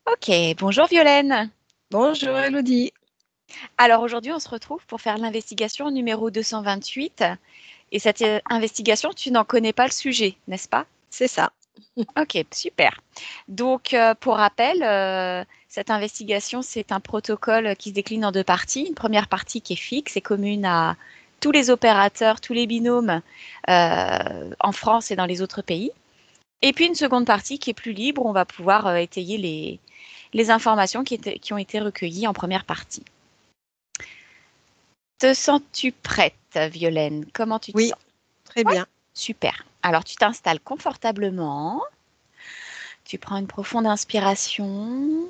Ok, bonjour Violaine. Bonjour Elodie. Alors aujourd'hui, on se retrouve pour faire l'investigation numéro 228. Et cette investigation, tu n'en connais pas le sujet, n'est-ce pas? C'est ça. Ok, super. Donc, pour rappel, cette investigation, c'est un protocole qui se décline en deux parties. Une première partie qui est fixe et commune à tous les opérateurs, tous les binômes en France et dans les autres pays. Et puis une seconde partie qui est plus libre, où on va pouvoir étayer les informations qui ont été recueillies en première partie. Te sens-tu prête, Violaine? Comment tu te Oui, sens? très Ouais, bien. super. Alors, tu t'installes confortablement. Tu prends une profonde inspiration.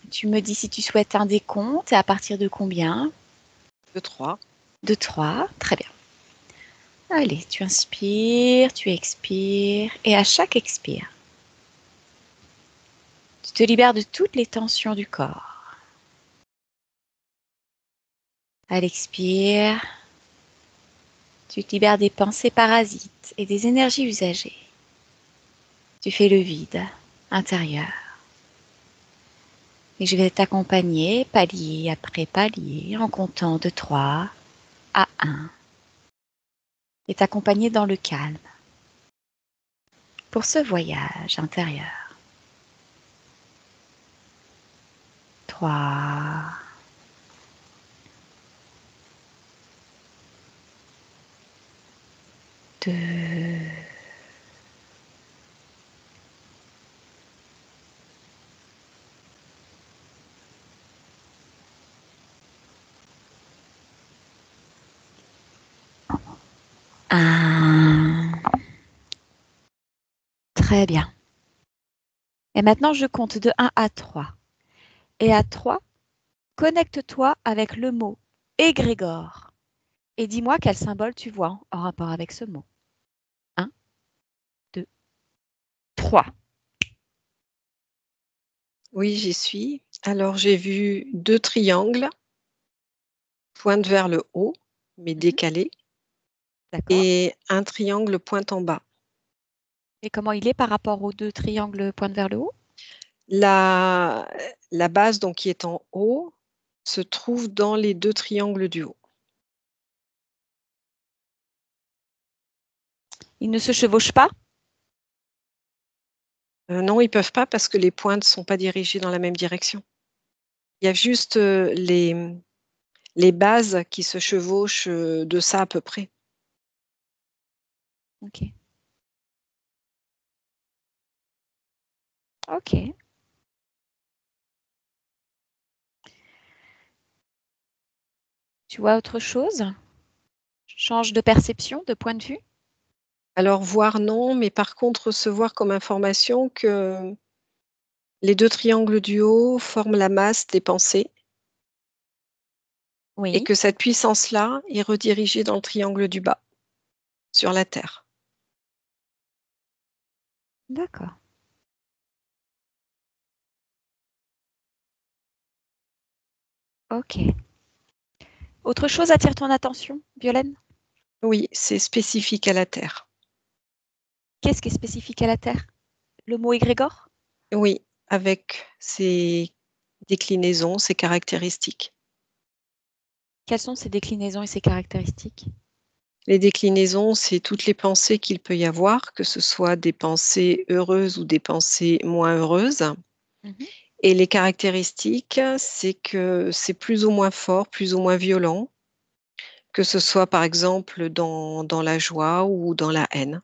Tu me dis si tu souhaites un décompte et à partir de combien? Le 3. De 3. Très bien. Allez, tu inspires, tu expires. Et à chaque expire, tu te libères de toutes les tensions du corps. À l'expire, tu te libères des pensées parasites et des énergies usagées. Tu fais le vide intérieur. Et je vais t'accompagner palier après palier en comptant de 3 à 1 et t'accompagner dans le calme pour ce voyage intérieur. 3, 2, 1. Très bien. Et maintenant, je compte de 1 à 3. Et à 3, connecte-toi avec le mot égrégore et dis-moi quel symbole tu vois en rapport avec ce mot. 1, 2, 3. Oui, j'y suis. Alors, j'ai vu deux triangles, pointe vers le haut, mais décalés, D'accord. et un triangle pointe en bas. Et comment il est par rapport aux deux triangles pointe vers le haut? La, la base, donc, qui est en haut, se trouve dans les deux triangles du haut. Il ne se chevauche pas? Non, ils ne peuvent pas parce que les pointes ne sont pas dirigées dans la même direction. Il y a juste les bases qui se chevauchent de ça à peu près. Ok. Ok. Tu vois autre chose? Change de perception, de point de vue? Alors, voir non, mais par contre, recevoir comme information que les deux triangles du haut forment la masse des pensées et Oui. que cette puissance-là est redirigée dans le triangle du bas, sur la Terre. D'accord. Ok. Autre chose attire ton attention, Violaine? Oui, c'est spécifique à la Terre. Qu'est-ce qui est spécifique à la Terre? Le mot égrégore? Oui, avec ses déclinaisons, ses caractéristiques. Quelles sont ses déclinaisons et ses caractéristiques? Les déclinaisons, c'est toutes les pensées qu'il peut y avoir, que ce soit des pensées heureuses ou des pensées moins heureuses. Mhm. Et les caractéristiques, c'est que c'est plus ou moins fort, plus ou moins violent, que ce soit par exemple dans la joie ou dans la haine.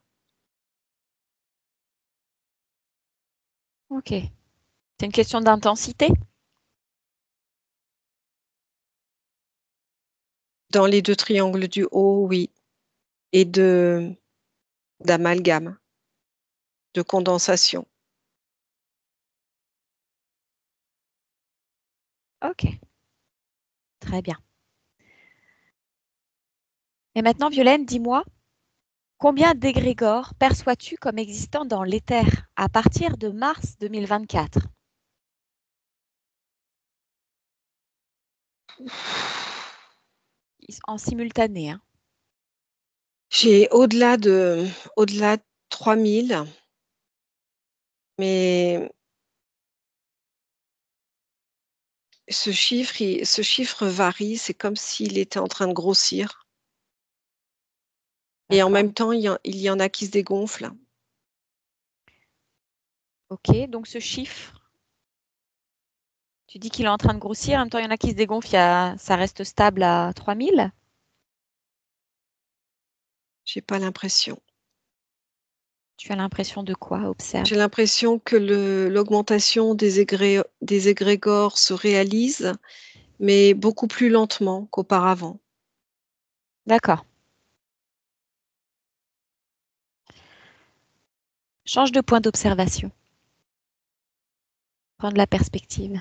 Ok. C'est une question d'intensité? Dans les deux triangles du haut, oui, et d'amalgame, de condensation. Ok. Très bien. Et maintenant, Violaine, dis-moi, combien d'égrégores perçois-tu comme existant dans l'éther à partir de mars 2024? En simultané, hein. J'ai au-delà de 3000, mais Ce chiffre varie, c'est comme s'il était en train de grossir. Et en D'accord. même temps, il y en a qui se dégonflent. Ok, donc ce chiffre, tu dis qu'il est en train de grossir, en même temps, il y en a qui se dégonflent, ça reste stable à 3000. J'ai pas l'impression. Tu as l'impression de quoi? Observe. J'ai l'impression que l'augmentation des égrégores se réalise, mais beaucoup plus lentement qu'auparavant. D'accord. Change de point d'observation. Prends de la perspective.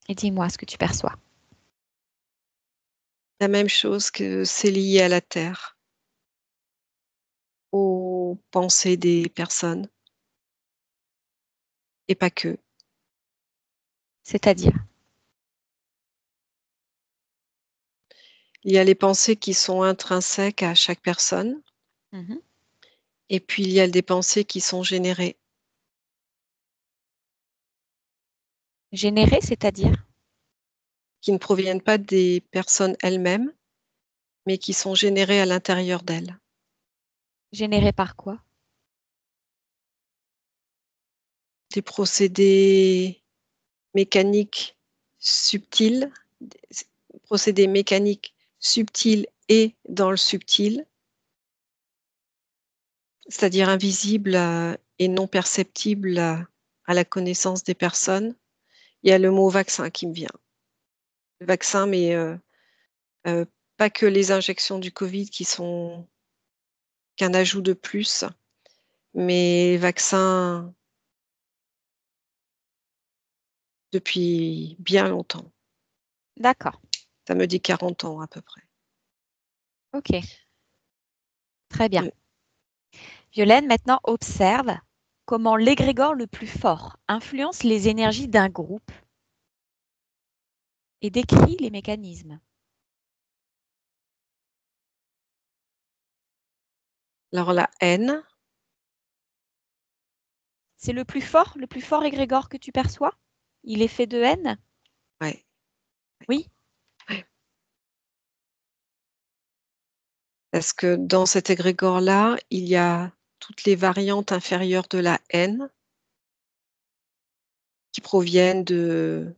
Et dis-moi ce que tu perçois. La même chose que c'est lié à la Terre, aux pensées des personnes, et pas que. C'est-à-dire. Il y a les pensées qui sont intrinsèques à chaque personne, Mhm. et puis il y a des pensées qui sont générées, Générer, c'est-à-dire. qui ne proviennent pas des personnes elles-mêmes, mais qui sont générées à l'intérieur d'elles. Générer par quoi? Des procédés mécaniques subtils, des procédés mécaniques subtils et dans le subtil, c'est-à-dire invisibles et non perceptibles à la connaissance des personnes. Il y a le mot vaccin qui me vient. Le vaccin, mais euh, pas que les injections du Covid qui sont qu'un ajout de plus, mais vaccin depuis bien longtemps. D'accord. Ça me dit 40 ans à peu près. Ok. Très bien. Mm. Violaine, maintenant observe comment l'égrégore le plus fort influence les énergies d'un groupe et décrit les mécanismes. Alors la haine, C'est le plus fort égrégore que tu perçois? Il est fait de haine? ouais, Oui. ouais. Parce que dans cet égrégore-là, il y a toutes les variantes inférieures de la haine qui proviennent de,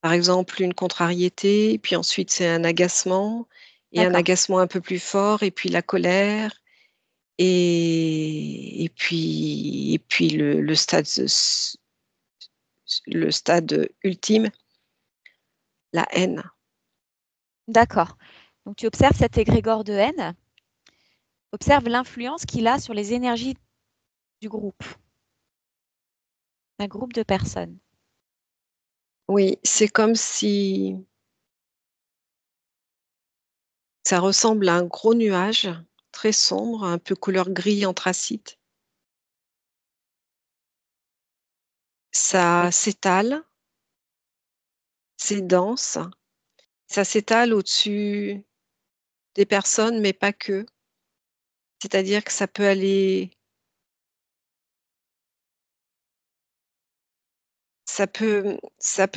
par exemple, une contrariété, et puis ensuite c'est un agacement, et un D'accord. agacement un peu plus fort, et puis la colère, et puis le stade ultime, la haine. D'accord. Donc tu observes cet égrégore de haine, observe l'influence qu'il a sur les énergies du groupe, d'un groupe de personnes. Oui, c'est comme si ça ressemble à un gros nuage très sombre, un peu couleur gris anthracite. Ça Oui. s'étale, c'est dense, ça s'étale au-dessus des personnes, mais pas que. C'est-à-dire que ça peut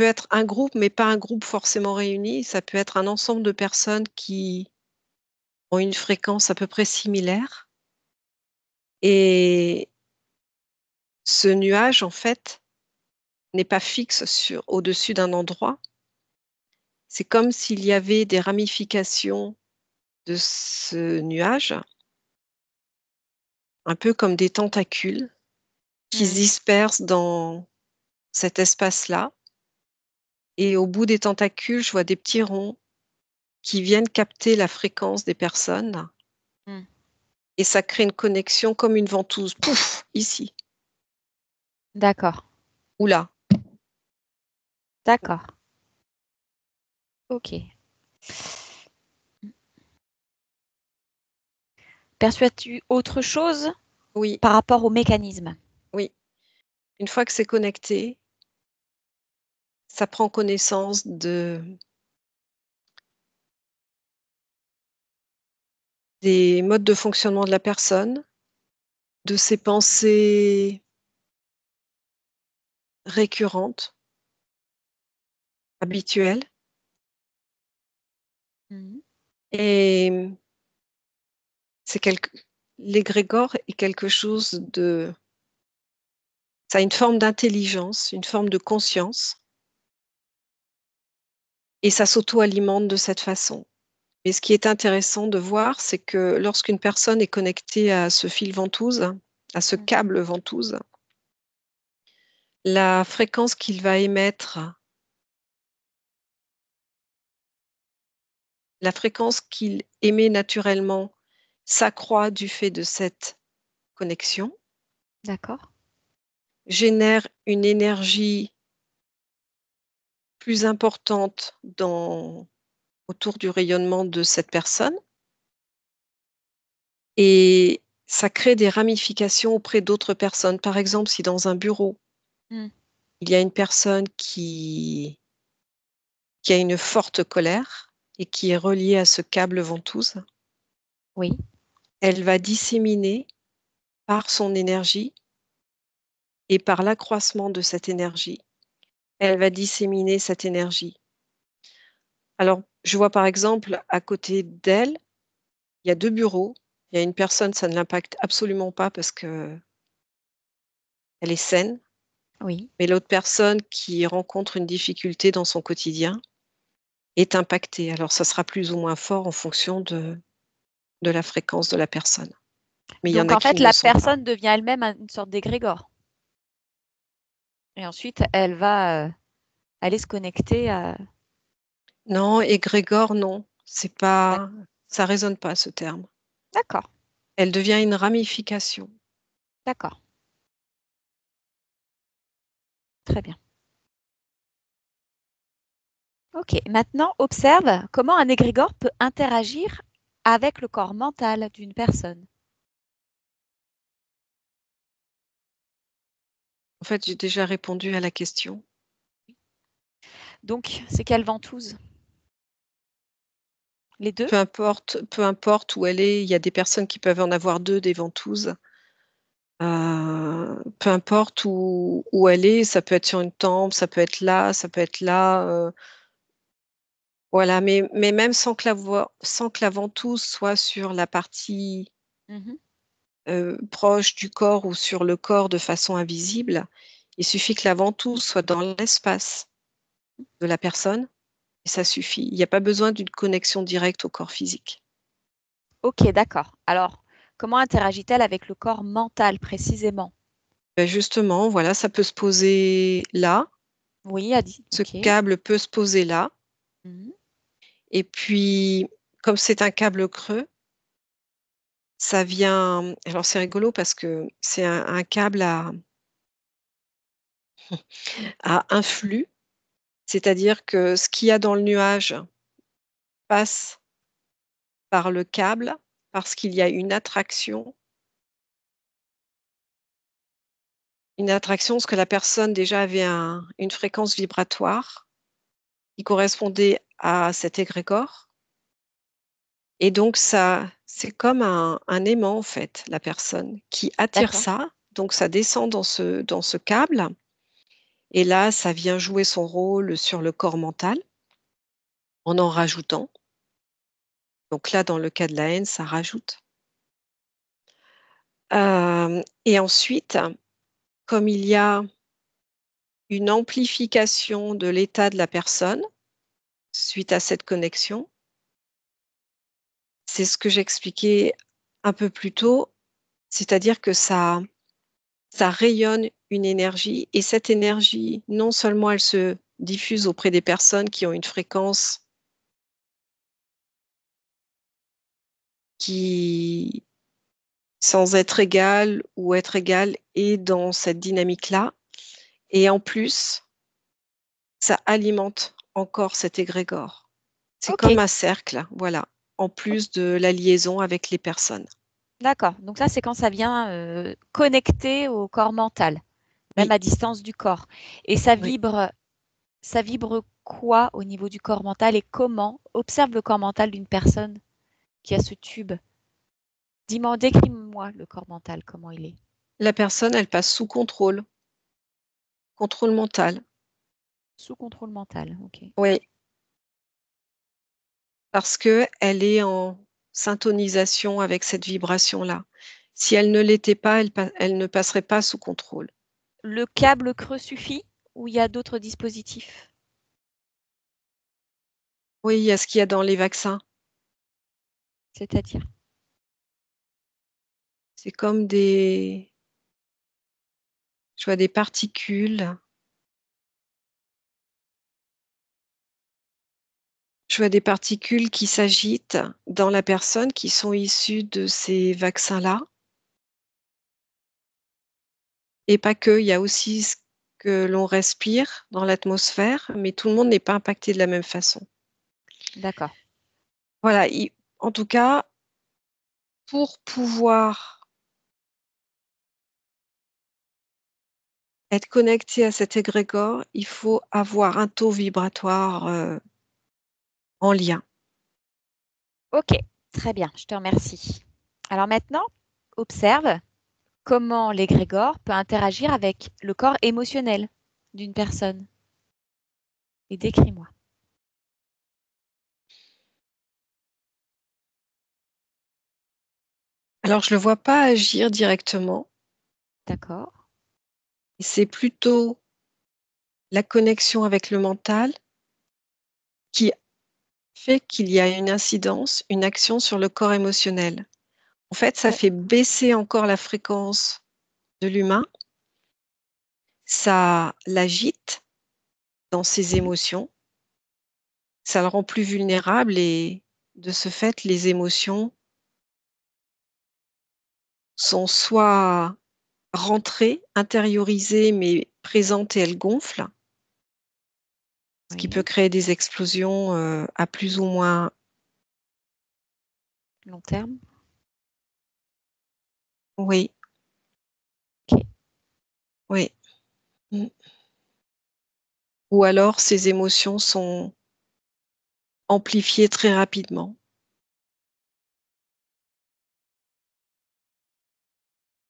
être un groupe, mais pas un groupe forcément réuni. Ça peut être un ensemble de personnes qui ont une fréquence à peu près similaire. Et ce nuage, en fait, n'est pas fixe au-dessus d'un endroit. C'est comme s'il y avait des ramifications de ce nuage, un peu comme des tentacules qui se Hmm. dispersent dans cet espace-là. Et au bout des tentacules, je vois des petits ronds qui viennent capter la fréquence des personnes. Hmm. Et ça crée une connexion comme une ventouse. Pouf, ici D'accord. ou là. D'accord. Ok. Perçois-tu autre chose Oui, par rapport au mécanisme? oui. Une fois que c'est connecté, ça prend connaissance des modes de fonctionnement de la personne, de ses pensées récurrente, habituelle. Mhm. Et l'égrégore est quelque chose de... Ça a une forme d'intelligence, une forme de conscience, et ça s'auto-alimente de cette façon. Et ce qui est intéressant de voir, c'est que lorsqu'une personne est connectée à ce fil ventouse, à ce Mhm. câble ventouse, la fréquence qu'il va émettre, la fréquence qu'il émet naturellement s'accroît du fait de cette connexion, D'accord. génère une énergie plus importante autour du rayonnement de cette personne, et ça crée des ramifications auprès d'autres personnes. Par exemple, si dans un bureau, Mhm. il y a une personne qui a une forte colère et qui est reliée à ce câble ventouse, Oui. elle va disséminer par son énergie et par l'accroissement de cette énergie, elle va disséminer cette énergie. Alors, je vois par exemple à côté d'elle, il y a 2 bureaux. Il y a une personne, ça ne l'impacte absolument pas parce qu'elle est saine, Oui. mais l'autre personne qui rencontre une difficulté dans son quotidien est impactée. Alors, ça sera plus ou moins fort en fonction de la fréquence de la personne. Mais il y en Donc, a en qui fait, ne le la sont pas. personne devient elle-même une sorte d'égrégore. Et ensuite, elle va aller se connecter à... Non, égrégore, non. C'est pas, ça résonne pas ce terme. D'accord. Elle devient une ramification. D'accord. Très bien. Ok. Maintenant, observe comment un égrégore peut interagir avec le corps mental d'une personne. En fait, j'ai déjà répondu à la question. Donc, c'est quelle ventouse? Les deux? Peu importe où elle est, il y a des personnes qui peuvent en avoir 2 des ventouses. Peu importe où elle est, ça peut être sur une tempe, ça peut être là, ça peut être là. Voilà, mais même sans que la ventouse soit sur la partie Mhm. proche du corps ou sur le corps de façon invisible, il suffit que la ventouse soit dans l'espace de la personne et ça suffit. Il n'y a pas besoin d'une connexion directe au corps physique. Ok, d'accord. Alors, comment interagit-elle avec le corps mental précisément? Ben justement, voilà, ça peut se poser là, Oui, a dit. ce Ok. câble peut se poser là, Mhm. et puis comme c'est un câble creux, ça vient. Alors c'est rigolo parce que c'est un câble à influx, c'est-à-dire que ce qu'il y a dans le nuage passe par le câble parce qu'il y a une attraction, parce que la personne déjà avait une fréquence vibratoire qui correspondait à cet égrégore. Et donc ça, c'est comme un aimant en fait, la personne qui attire D'accord. ça. Donc ça descend dans ce câble. Et là, ça vient jouer son rôle sur le corps mental en rajoutant. Donc là, dans le cas de la haine, ça rajoute. Et ensuite, comme il y a une amplification de l'état de la personne suite à cette connexion, c'est ce que j'expliquais un peu plus tôt, c'est-à-dire que ça rayonne une énergie et cette énergie, non seulement elle se diffuse auprès des personnes qui ont une fréquence qui, sans être égale ou être égale, est dans cette dynamique-là. Et en plus, ça alimente encore cet égrégore. C'est Ok. comme un cercle, voilà, en plus de la liaison avec les personnes. D'accord. Donc ça, c'est quand ça vient connecter au corps mental, même Oui, à distance du corps. Et oui. ça vibre quoi au niveau du corps mental et comment? Observe le corps mental d'une personne qui a ce tube. Dis-moi, décris-moi le corps mental, comment il est. La personne, elle passe sous contrôle. contrôle mental. Sous contrôle mental, ok. Oui, parce qu'elle est en syntonisation avec cette vibration-là. Si elle ne l'était pas, elle ne passerait pas sous contrôle. Le câble creux suffit ou il y a d'autres dispositifs? Oui, il y a ce qu'il y a dans les vaccins. C'est-à-dire? C'est comme je vois des particules. Je vois des particules qui s'agitent dans la personne qui sont issues de ces vaccins-là. Et pas que, il y a aussi ce que l'on respire dans l'atmosphère, mais tout le monde n'est pas impacté de la même façon. D'accord. Voilà, en tout cas, pour pouvoir être connecté à cet égrégore, il faut avoir un taux vibratoire en lien. Ok, très bien, je te remercie. Alors maintenant, observe comment l'égrégore peut interagir avec le corps émotionnel d'une personne. Et décris-moi. Alors, je ne le vois pas agir directement, D'accord. c'est plutôt la connexion avec le mental qui fait qu'il y a une incidence, une action sur le corps émotionnel. En fait, ça Ouais, fait baisser encore la fréquence de l'humain, ça l'agite dans ses mhm. émotions, ça le rend plus vulnérable et de ce fait, les émotions sont soit rentrées, intériorisées, mais présentes et elles gonflent, ce qui peut Oui, créer des explosions à plus ou moins, long terme. oui, Ok, oui. Mm. Ou alors ces émotions sont amplifiées très rapidement.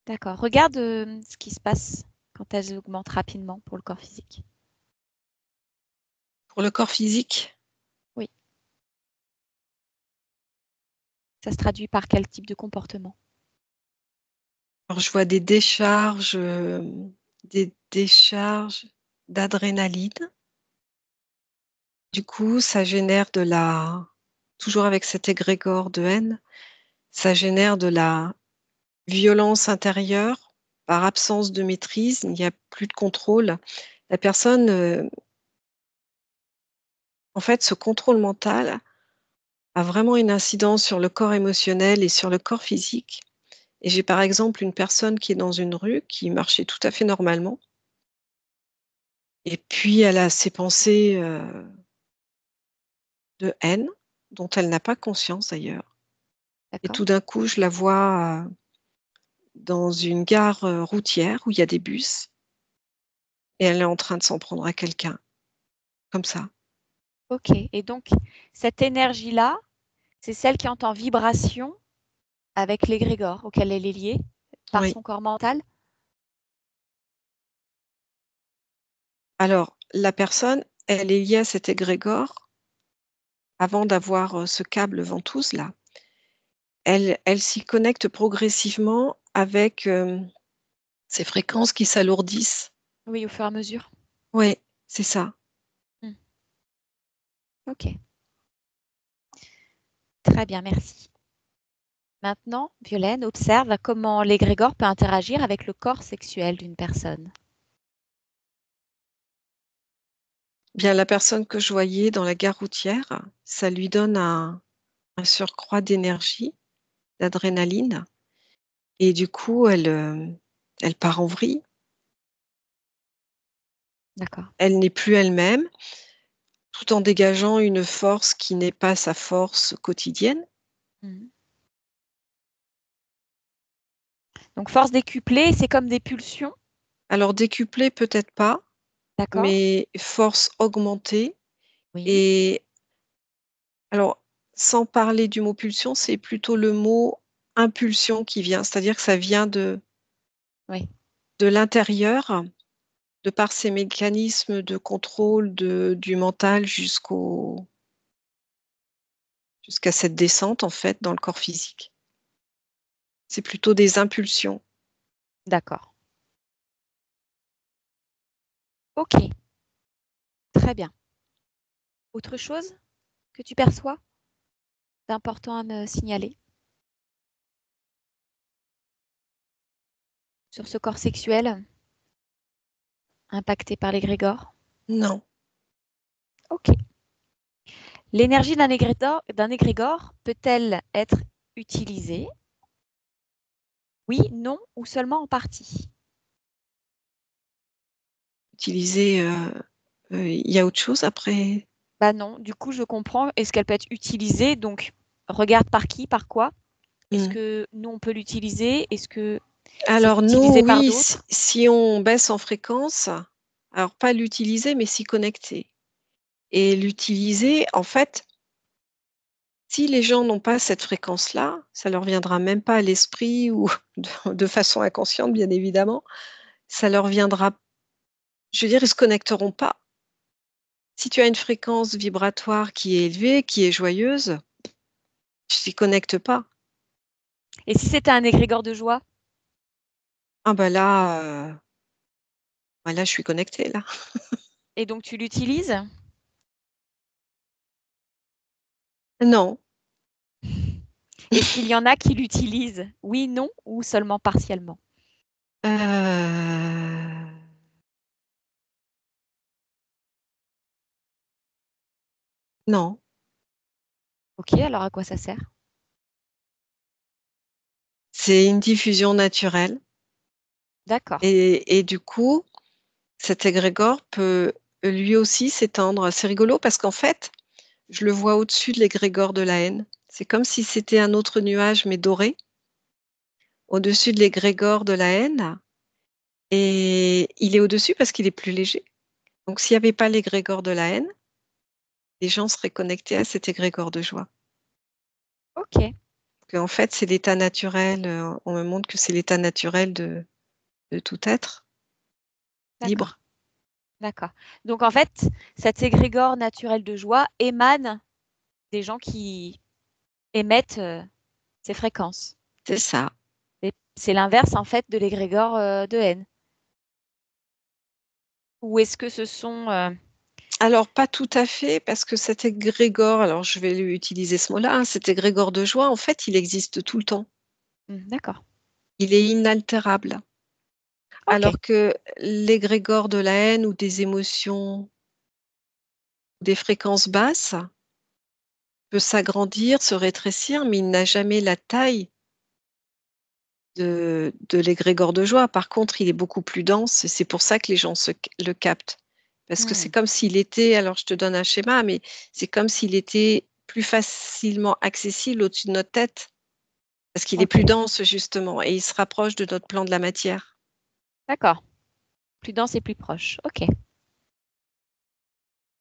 d'accord. Regarde ce qui se passe quand elles augmentent rapidement pour le corps physique. Pour le corps physique, Oui, ça se traduit par quel type de comportement? alors je vois des décharges d'adrénaline. Du coup, ça génère toujours avec cet égrégore de haine, ça génère de la violence intérieure par absence de maîtrise, il n'y a plus de contrôle. La personne, en fait, ce contrôle mental a vraiment une incidence sur le corps émotionnel et sur le corps physique. Et j'ai par exemple une personne qui est dans une rue, qui marchait tout à fait normalement, et puis elle a ces pensées de haine, dont elle n'a pas conscience d'ailleurs. Et D'accord? tout d'un coup, je la vois dans une gare routière où il y a des bus, et elle est en train de s'en prendre à quelqu'un, comme ça. Ok. Et donc, cette énergie-là, c'est celle qui est en vibration avec l'égrégore auquel elle est liée par Oui. son corps mental? Alors, la personne, elle est liée à cet égrégore avant d'avoir ce câble ventouse là. Elle s'y connecte progressivement avec ces fréquences qui s'alourdissent. Oui, au fur et à mesure. Oui, c'est ça. Hmm. Ok, très bien, merci. Maintenant, Violaine observe comment l'égrégore peut interagir avec le corps sexuel d'une personne. Bien, la personne que je voyais dans la gare routière, ça lui donne un surcroît d'énergie, d'adrénaline, et du coup, elle part en vrille. D'accord. Elle n'est plus elle-même, tout en dégageant une force qui n'est pas sa force quotidienne. Mhm. Donc, force décuplée, c'est comme des pulsions. Alors décuplée, peut-être pas, D'accord? mais force augmentée. Oui. Et alors, sans parler du mot pulsion, c'est plutôt le mot impulsion qui vient, c'est-à-dire que ça vient Oui. de l'intérieur de par ces mécanismes de contrôle du mental jusqu'à cette descente, en fait, dans le corps physique. C'est plutôt des impulsions. D'accord. Ok, très bien. Autre chose que tu perçois d'important à me signaler sur ce corps sexuel impacté par l'égrégore? Non. Ok. L'énergie d'un égrégore peut-elle être utilisée? Oui, non ou seulement en partie? Utiliser, il y a autre chose après? Bah non, du coup je comprends. Est-ce qu'elle peut être utilisée? Donc, regarde par qui, par quoi? Est-ce Hmm. que nous on peut l'utiliser? Est-ce que c'est Alors nous, utilisé par oui, d'autres? si on baisse en fréquence, alors pas l'utiliser, mais s'y connecter. Et l'utiliser, en fait, si les gens n'ont pas cette fréquence-là, ça leur viendra même pas à l'esprit ou de façon inconsciente, bien évidemment, ça leur viendra, je veux dire, ils se connecteront pas. Si tu as une fréquence vibratoire qui est élevée, qui est joyeuse, tu t'y connectes pas. Et si c'était un égrégore de joie? Ah bah là, je suis connectée là. Et donc tu l'utilises? Non. Est-ce qu'il y en a qui l'utilisent? Oui, non ou seulement partiellement? Euh, Non. Ok, alors à quoi ça sert? C'est une diffusion naturelle. D'accord. Et du coup, cet égrégore peut lui aussi s'étendre. C'est rigolo parce qu'en fait, je le vois au-dessus de l'égrégore de la haine. C'est comme si c'était un autre nuage, mais doré, au-dessus de l'égrégore de la haine. Et il est au-dessus parce qu'il est plus léger. Donc, s'il n'y avait pas l'égrégore de la haine, les gens seraient connectés à cet égrégore de joie. Ok, En fait, c'est l'état naturel. On me montre que c'est l'état naturel de tout être d'accord, libre. d'accord. Donc en fait, cet égrégore naturel de joie émane des gens qui émettent ces fréquences. C'est ça. Et c'est l'inverse en fait de l'égrégore de haine. Ou est-ce que ce sont... Alors, pas tout à fait, parce que cet égrégore, alors je vais lui utiliser ce mot-là, hein, cet égrégore de joie, en fait, il existe tout le temps. D'accord. Il est inaltérable. Ok. Alors que l'égrégore de la haine ou des émotions, des fréquences basses, peut s'agrandir, se rétrécir, mais il n'a jamais la taille de l'égrégore de joie. Par contre, il est beaucoup plus dense et c'est pour ça que les gens le captent. Parce que c'est Hmm. comme s'il était, alors je te donne un schéma, mais c'est comme s'il était plus facilement accessible au-dessus de notre tête. Parce qu'il est Ok. plus dense, justement, et il se rapproche de notre plan de la matière. D'accord. Plus dense et plus proche. Ok.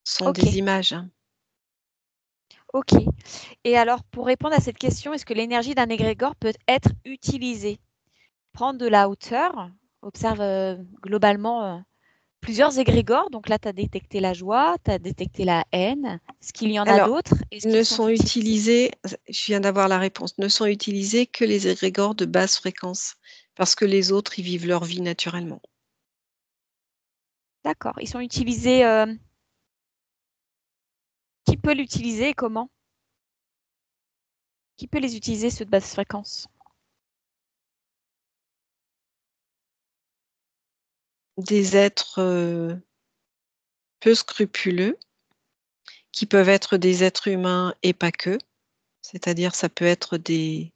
Ce sont Ok. des images, hein. Ok. Et alors, pour répondre à cette question, est-ce que l'énergie d'un égrégore peut être utilisée? Prendre de la hauteur, observe globalement plusieurs égrégores. Donc là, tu as détecté la joie, tu as détecté la haine. Est-ce qu'il y en a Alors, d'autres? Est-ce ne qu'ils sont sont utilisés? utilisés, je viens d'avoir la réponse, ne sont utilisés que les égrégores de basse fréquence, parce que les autres, ils vivent leur vie naturellement. D'accord. Ils sont utilisés. Qui peut l'utiliser et comment? Qui peut les utiliser, ceux de basse fréquence? Des êtres peu scrupuleux, qui peuvent être des êtres humains et pas que, c'est-à-dire ça peut être des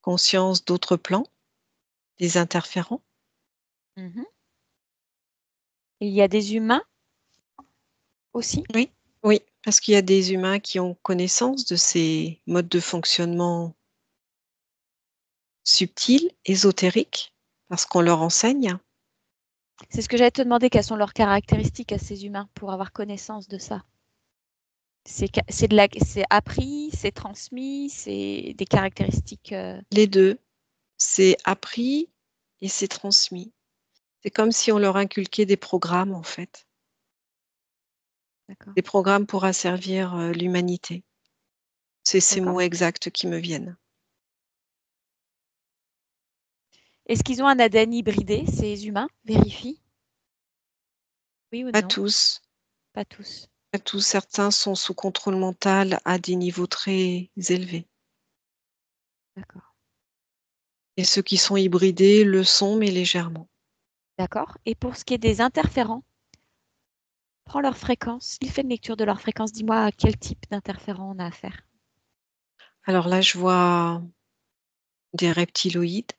consciences d'autres plans, des interférents. Mhm. Il y a des humains aussi? Oui, oui, parce qu'il y a des humains qui ont connaissance de ces modes de fonctionnement subtils, ésotériques, parce qu'on leur enseigne. C'est ce que j'allais te demander, quelles sont leurs caractéristiques à ces humains pour avoir connaissance de ça. C'est appris, c'est transmis, c'est des caractéristiques. Les deux, c'est appris et c'est transmis. C'est comme si on leur inculquait des programmes, en fait. D'accord. Des programmes pour asservir l'humanité. C'est ces D'accord. mots exacts qui me viennent. Est-ce qu'ils ont un ADN hybridé, ces humains? Vérifie. Oui ou Pas non? tous. Pas tous. Pas tous. Certains sont sous contrôle mental à des niveaux très élevés. D'accord. Et ceux qui sont hybridés le sont, mais légèrement. D'accord. Et pour ce qui est des interférents, prends leur fréquence. Il fait une lecture de leur fréquence. Dis-moi à quel type d'interférent on a affaire. Alors là, je vois des reptiloïdes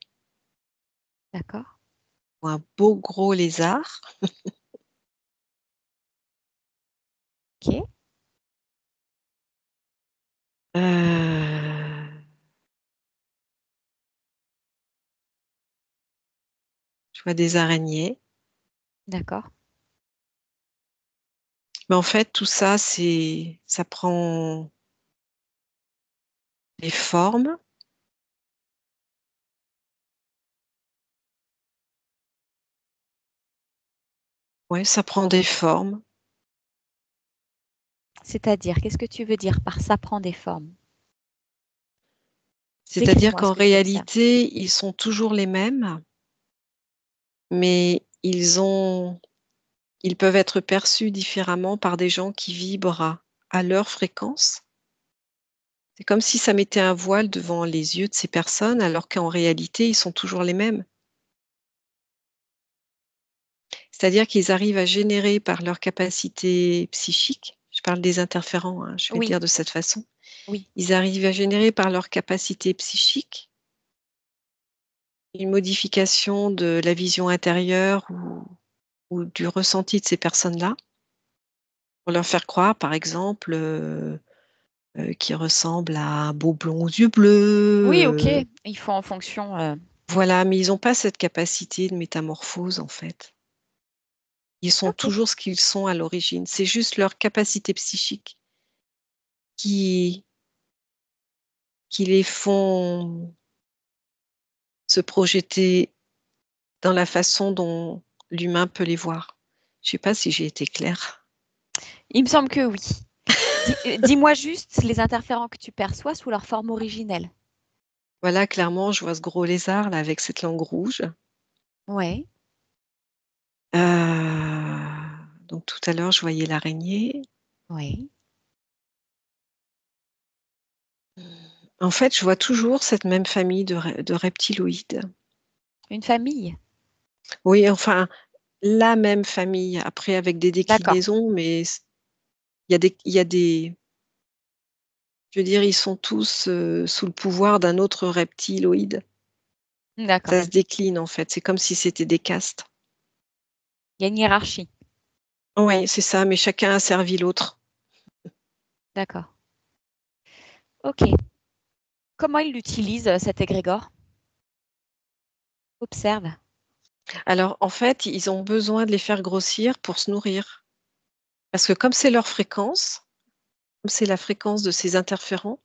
D'accord. ou un beau gros lézard. Ok. Euh, je vois des araignées. D'accord. Mais en fait, tout ça, ça prend des formes. Ouais, ça prend des formes. C'est-à-dire, qu'est-ce que tu veux dire par ça prend des formes? C'est-à-dire Décris-moi ce qu'en que tu observes. réalité, ils sont toujours les mêmes, mais ils peuvent être perçus différemment par des gens qui vibrent à leur fréquence. C'est comme si ça mettait un voile devant les yeux de ces personnes, alors qu'en réalité, ils sont toujours les mêmes. C'est-à-dire qu'ils arrivent à générer par leur capacité psychique, je parle des interférents, hein, je vais le Oui, dire de cette façon, oui. ils arrivent à générer par leur capacité psychique une modification de la vision intérieure ou du ressenti de ces personnes-là, pour leur faire croire, par exemple, qu'ils ressemblent à un beau blond aux yeux Oui, ok. bleus. Il faut en fonction. Voilà, mais ils n'ont pas cette capacité de métamorphose, en fait. Ils sont Ok. toujours ce qu'ils sont à l'origine. C'est juste leur capacité psychique qui, qui les font se projeter dans la façon dont l'humain peut les voir. Je ne sais pas si j'ai été claire. Il me semble que oui. Dis-moi juste les interférents que tu perçois sous leur forme originelle. Voilà, clairement, je vois ce gros lézard là avec cette langue rouge. Ouais, Donc tout à l'heure, je voyais l'araignée. ouais. En fait, je vois toujours cette même famille de reptiloïdes. Une famille. Oui, enfin, la même famille, après avec des D'accord. déclinaisons, mais je veux dire, ils sont tous sous le pouvoir d'un autre reptiloïde. D'accord. Ça se décline en fait, c'est comme si c'était des castes. Il y a une hiérarchie. Oui, c'est ça, mais chacun a servi l'autre. D'accord. Ok. Comment ils l'utilisent, cet égrégore? Observe. Alors, en fait, ils ont besoin de les faire grossir pour se nourrir. Parce que comme c'est leur fréquence, comme c'est la fréquence de ces interférents,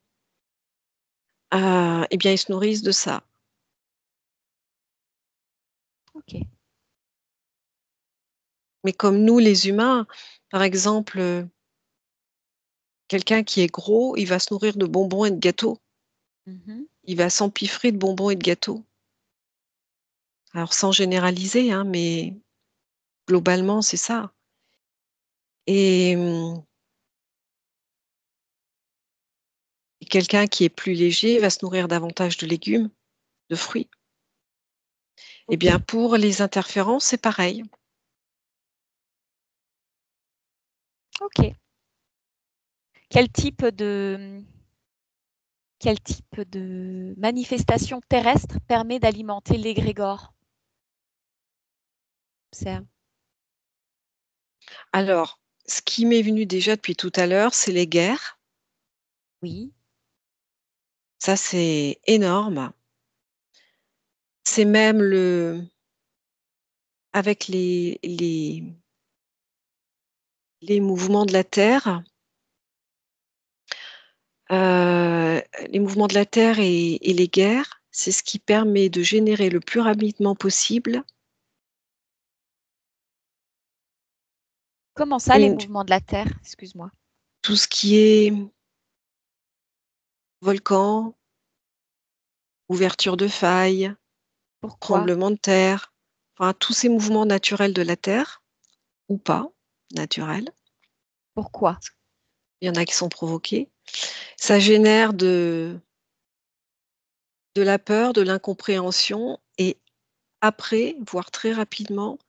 eh bien, ils se nourrissent de ça. Ok. Mais comme nous, les humains, par exemple, quelqu'un qui est gros, il va se nourrir de bonbons et de gâteaux. Mhm. Il va s'empiffrer de bonbons et de gâteaux. Alors, sans généraliser, hein, mais globalement, c'est ça. Et quelqu'un qui est plus léger va se nourrir davantage de légumes, de fruits. Eh Ok. bien, pour les interférences, c'est pareil. Ok. Quel type de, quel type de manifestation terrestre permet d'alimenter l'égrégore? Observe. Alors, ce qui m'est venu déjà depuis tout à l'heure, c'est les guerres. Oui. Ça, c'est énorme. C'est même avec les mouvements de la Terre, les mouvements de la Terre et les guerres, c'est ce qui permet de générer le plus rapidement possible Comment ça, les Une mouvements de la Terre? Excuse-moi. tout ce qui est volcan, ouverture de failles, Pourquoi? tremblement de terre, enfin tous ces mouvements naturels de la Terre, ou pas naturels, Pourquoi? il y en a qui sont provoqués, ça génère de la peur, de l'incompréhension et après, voire très rapidement,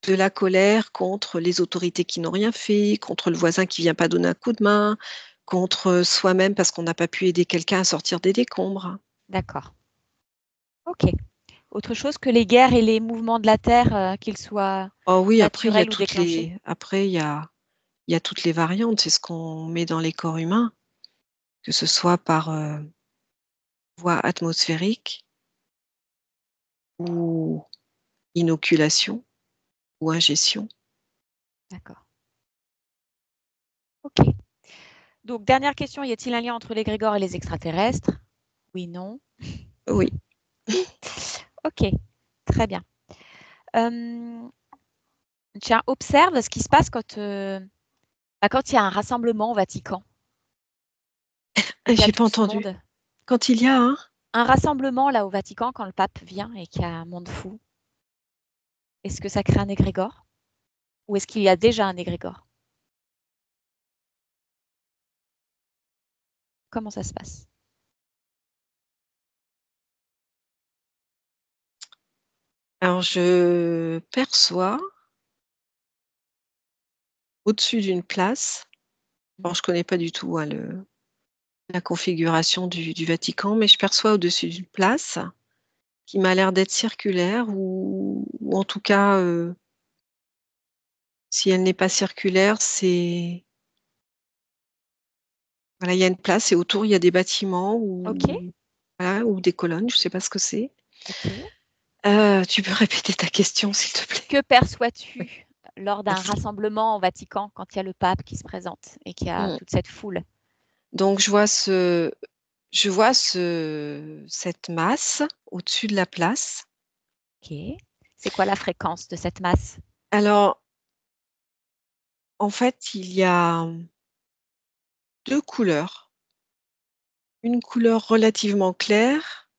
de la colère contre les autorités qui n'ont rien fait, contre le voisin qui vient pas donner un coup de main, contre soi-même parce qu'on n'a pas pu aider quelqu'un à sortir des décombres. D'accord. OK. Autre chose que les guerres et les mouvements de la Terre, qu'ils soient Oh oui, après il y a naturels ou toutes déclenchés? les après il y a toutes les variantes, c'est ce qu'on met dans les corps humains, que ce soit par, voie atmosphérique ou inoculation ou ingestion. D'accord. OK. Donc dernière question, y a-t-il un lien entre l'égrégore et les extraterrestres? Oui, non. Oui. OK, très bien. Tiens, observe ce qui se passe quand il y a un rassemblement au Vatican, et qu'il y a J'ai tout pas ce entendu. monde. Quand il y a Un rassemblement là au Vatican quand le pape vient et qu'il y a un monde fou. Est-ce que ça crée un égrégore? Ou est-ce qu'il y a déjà un égrégore? Comment ça se passe? alors je perçois au-dessus d'une place, alors je connais pas du tout, hein, la configuration du Vatican, mais je perçois au-dessus d'une place qui m'a l'air d'être circulaire ou en tout cas, si elle n'est pas circulaire, c'est voilà, il y a une place et autour, il y a des bâtiments OK, ou voilà, ou des colonnes, je sais pas ce que c'est. OK. Tu peux répéter ta question, s'il te plaît? Que Oui, perçois-tu lors d'un merci. rassemblement au Vatican quand il y a le pape qui se présente et qu'il y a Mmh. toute cette foule? Donc je vois cette masse au-dessus de la place. OK. C'est quoi la fréquence de cette masse? Alors, en fait, il y a 2 couleurs. Une couleur relativement claire,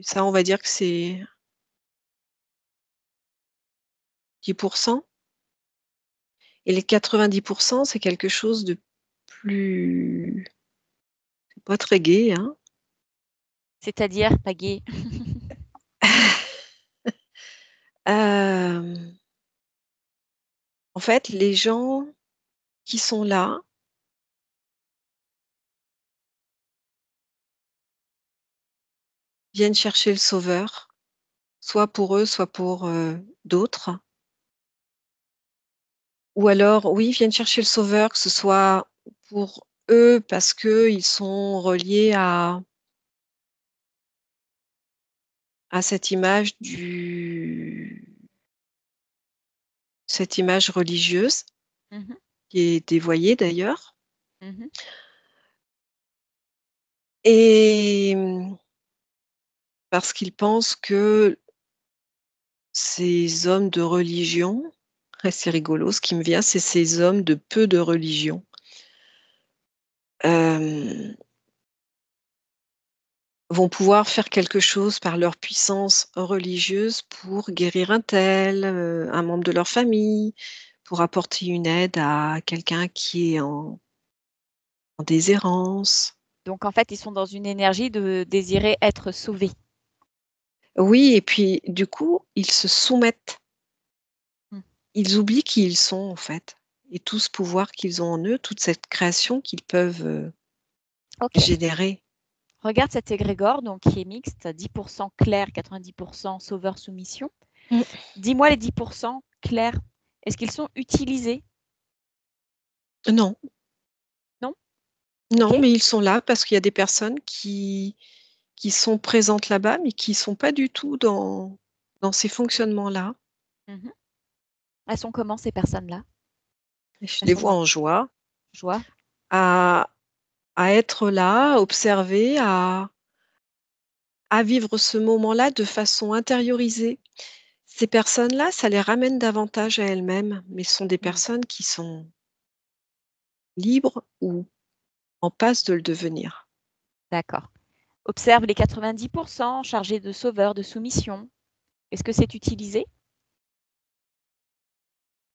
ça on va dire que c'est 10, et les 90, c'est quelque chose de plus pas très gai, hein. C'est-à-dire Pagé? Hem, En fait, les gens qui sont là viennent chercher le sauveur, soit pour eux, soit pour, d'autres. Ou alors, oui, viennent chercher le sauveur, que ce soit pour eux parce qu'ils sont reliés à cette image religieuse, Mmh mh. qui est dévoyée d'ailleurs, Mmh. et parce qu'ils pensent que ces hommes de religion c'est rigolo, ce qui me vient, c'est ces hommes de peu de religion, hem, vont pouvoir faire quelque chose par leur puissance religieuse pour guérir un tel, un membre de leur famille, pour apporter une aide à quelqu'un qui est en déshérence. Donc en fait, ils sont dans une énergie de désirer être sauvés. Oui, et puis du coup, ils se soumettent. Mmh. Ils oublient qui ils sont, en fait, et tout ce pouvoir qu'ils ont en eux, toute cette création qu'ils peuvent, OK. générer. Regarde cet égrégore donc qui est mixte, 10 clair, 90 sauveur soumission. Mmh. Dis-moi les 10 clairs, est-ce qu'ils sont utilisés? Non, Non? non, OK. mais ils sont là parce qu'il y a des personnes qui sont présentes là-bas, mais qui sont pas du tout dans ces fonctionnements-là. Mmh. Elles sont comment ces personnes-là? Et je Elles les sont vois dans en joie joie? à être là, à observer, à vivre ce moment-là de façon intériorisée. Ces personnes-là, ça les ramène davantage à elles-mêmes, mais ce sont des Mmh. personnes qui sont libres ou en passe de le devenir. D'accord. Observe les 90% chargés de sauveur, de soumission. Est-ce que c'est utilisé?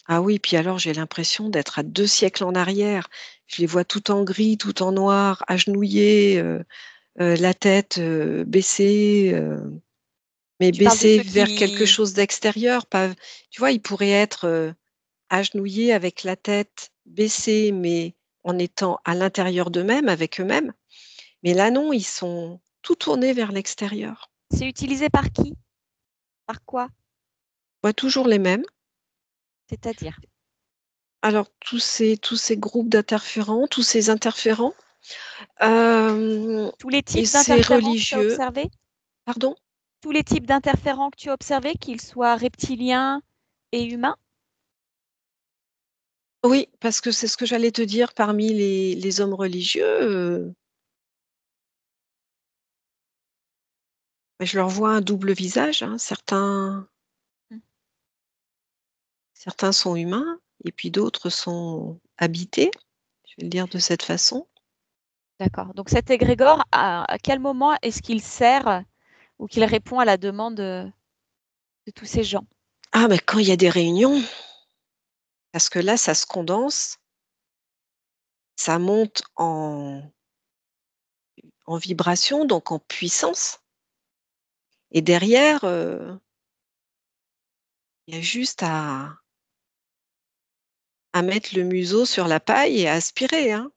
Ah oui, puis alors j'ai l'impression d'être à 2 siècles en arrière. Je les vois tout en gris, tout en noir, agenouillés, la tête, baissée, mais Tu parles de baissée ceux vers quelque qui chose d'extérieur, pas tu vois, ils pourraient être, agenouillés avec la tête baissée, mais en étant à l'intérieur d'eux-mêmes, avec eux-mêmes. Mais là non, ils sont tout tournés vers l'extérieur. c'est utilisé par qui? Par quoi? Je vois toujours les mêmes. C'est-à-dire? Alors tous ces groupes d'interférents, tous ces interférents, Tous les et types c'est d'interférents que tu as religieux. observés? Pardon? Tous les types d'interférents que tu as observés, qu'ils soient reptiliens et humains? Oui, parce que c'est ce que j'allais te dire parmi les hommes religieux, bah, je leur vois un double visage, hein. Mmh. Certains sont humains et puis d'autres sont habités, je vais le dire de cette façon. D'accord. Donc cet égrégore, à quel moment est-ce qu'il sert ou qu'il répond à la demande, de tous ces gens? Ah, mais quand il y a des réunions, parce que là, ça se condense, ça monte en vibration, donc en puissance et derrière, il y a juste à mettre le museau sur la paille et à aspirer, hein.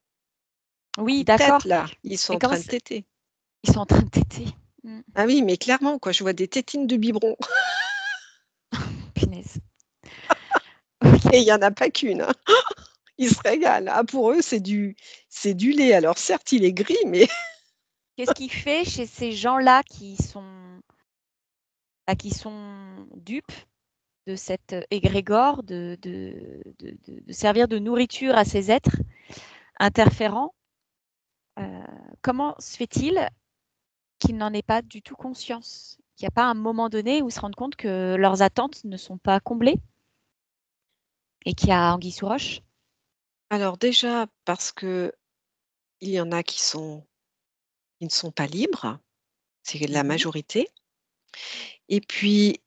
Oui, Ils tètent d'accord. là, ils sont Mais en comment train de c'est téter. ils sont en train de téter? Mmh, Ah oui, mais clairement quoi, je vois des tétines de biberon punaise. et il OK. y en a pas qu'une, hein. Ils se régalent. Ah pour eux, c'est du lait. Alors certes, il est gris, mais Qu'est-ce qui fait chez ces gens-là qui sont dupes de cet égrégore, de servir de nourriture à ces êtres interférents, comment se fait-il qu'ils n'en aient pas du tout conscience? Qu'il n'y a pas un moment donné où ils se rendent compte que leurs attentes ne sont pas comblées et qu'il y a anguille sous roche? alors déjà parce qu'il y en a qui ne sont pas libres, c'est la Mmh. majorité et puis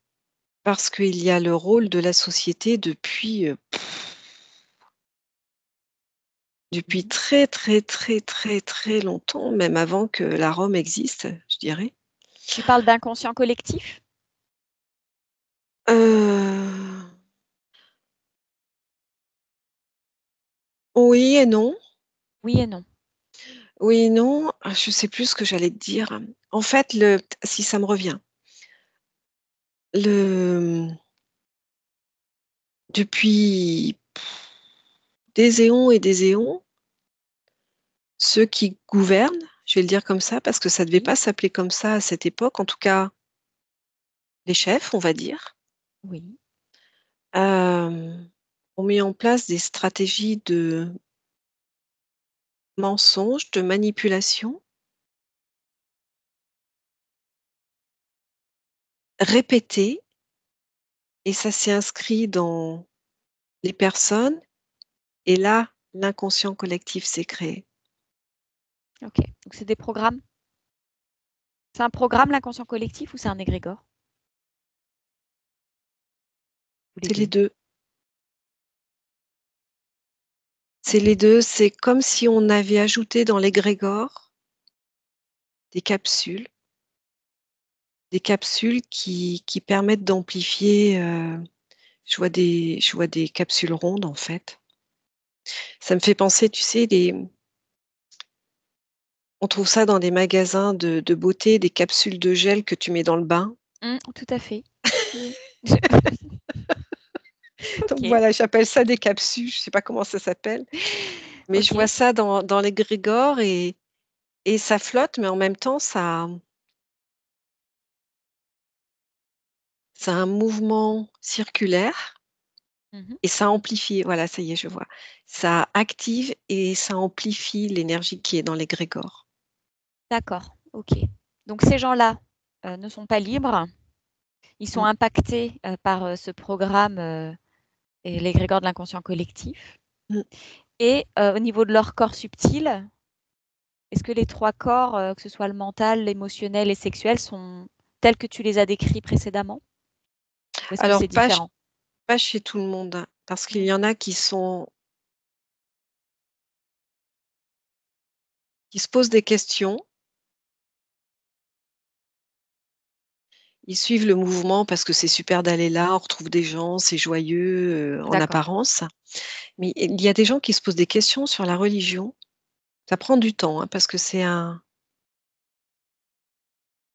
parce qu'il y a le rôle de la société depuis Mmh. très, très, très, très, très longtemps, même avant que la Rome existe, je dirais. Tu parles d'inconscient collectif? Heu, oui et non. Oui et non. Oui et non, je sais plus ce que j'allais te dire. En fait, si ça me revient. Le Depuis des éons et des éons, ceux qui gouvernent, je vais le dire comme ça parce que ça devait Oui, pas s'appeler comme ça à cette époque, en tout cas les chefs, on va dire, oui. ont mis en place des stratégies de mensonges, de manipulation répétées et ça s'est inscrit dans les personnes et là, l'inconscient collectif s'est créé. OK. Donc c'est des programmes? C'est un programme, l'inconscient collectif, ou c'est un égrégore? Ou les C'est les 2? 2. C'est OK. les 2. C'est comme si on avait ajouté dans l'égrégore des capsules. Des capsules qui permettent d'amplifier, je vois des capsules rondes, en fait. Ça me fait penser, tu sais, on trouve ça dans des magasins de beauté, des capsules de gel que tu mets dans le bain. Mmh, tout à fait. Oui. Donc OK. voilà, j'appelle ça des capsules, je sais pas comment ça s'appelle, mais je vois OK. ça dans l'égrégore et ça flotte, mais en même temps, ça a un mouvement circulaire Mmh. et ça amplifie. Voilà, ça y est, je vois. Ça active et ça amplifie l'énergie qui est dans l'égrégore. D'accord, OK. Donc ces gens-là, ne sont pas libres Ils sont Mmh. impactés par ce programme et l'égrégore de l'inconscient collectif. Mmh. Et au niveau de leur corps subtil, est-ce que les trois corps, que ce soit le mental, l'émotionnel et sexuel, sont tels que tu les as décrits précédemment? Ou est-ce que Alors c'est différent? pas chez tout le monde, hein, parce qu'il Mmh. y en a qui se posent des questions. Ils suivent le mouvement parce que c'est super d'aller là, on retrouve des gens, c'est joyeux, en D'accord. apparence. Mais il y a des gens qui se posent des questions sur la religion. Ça prend du temps, hein, parce que c'est un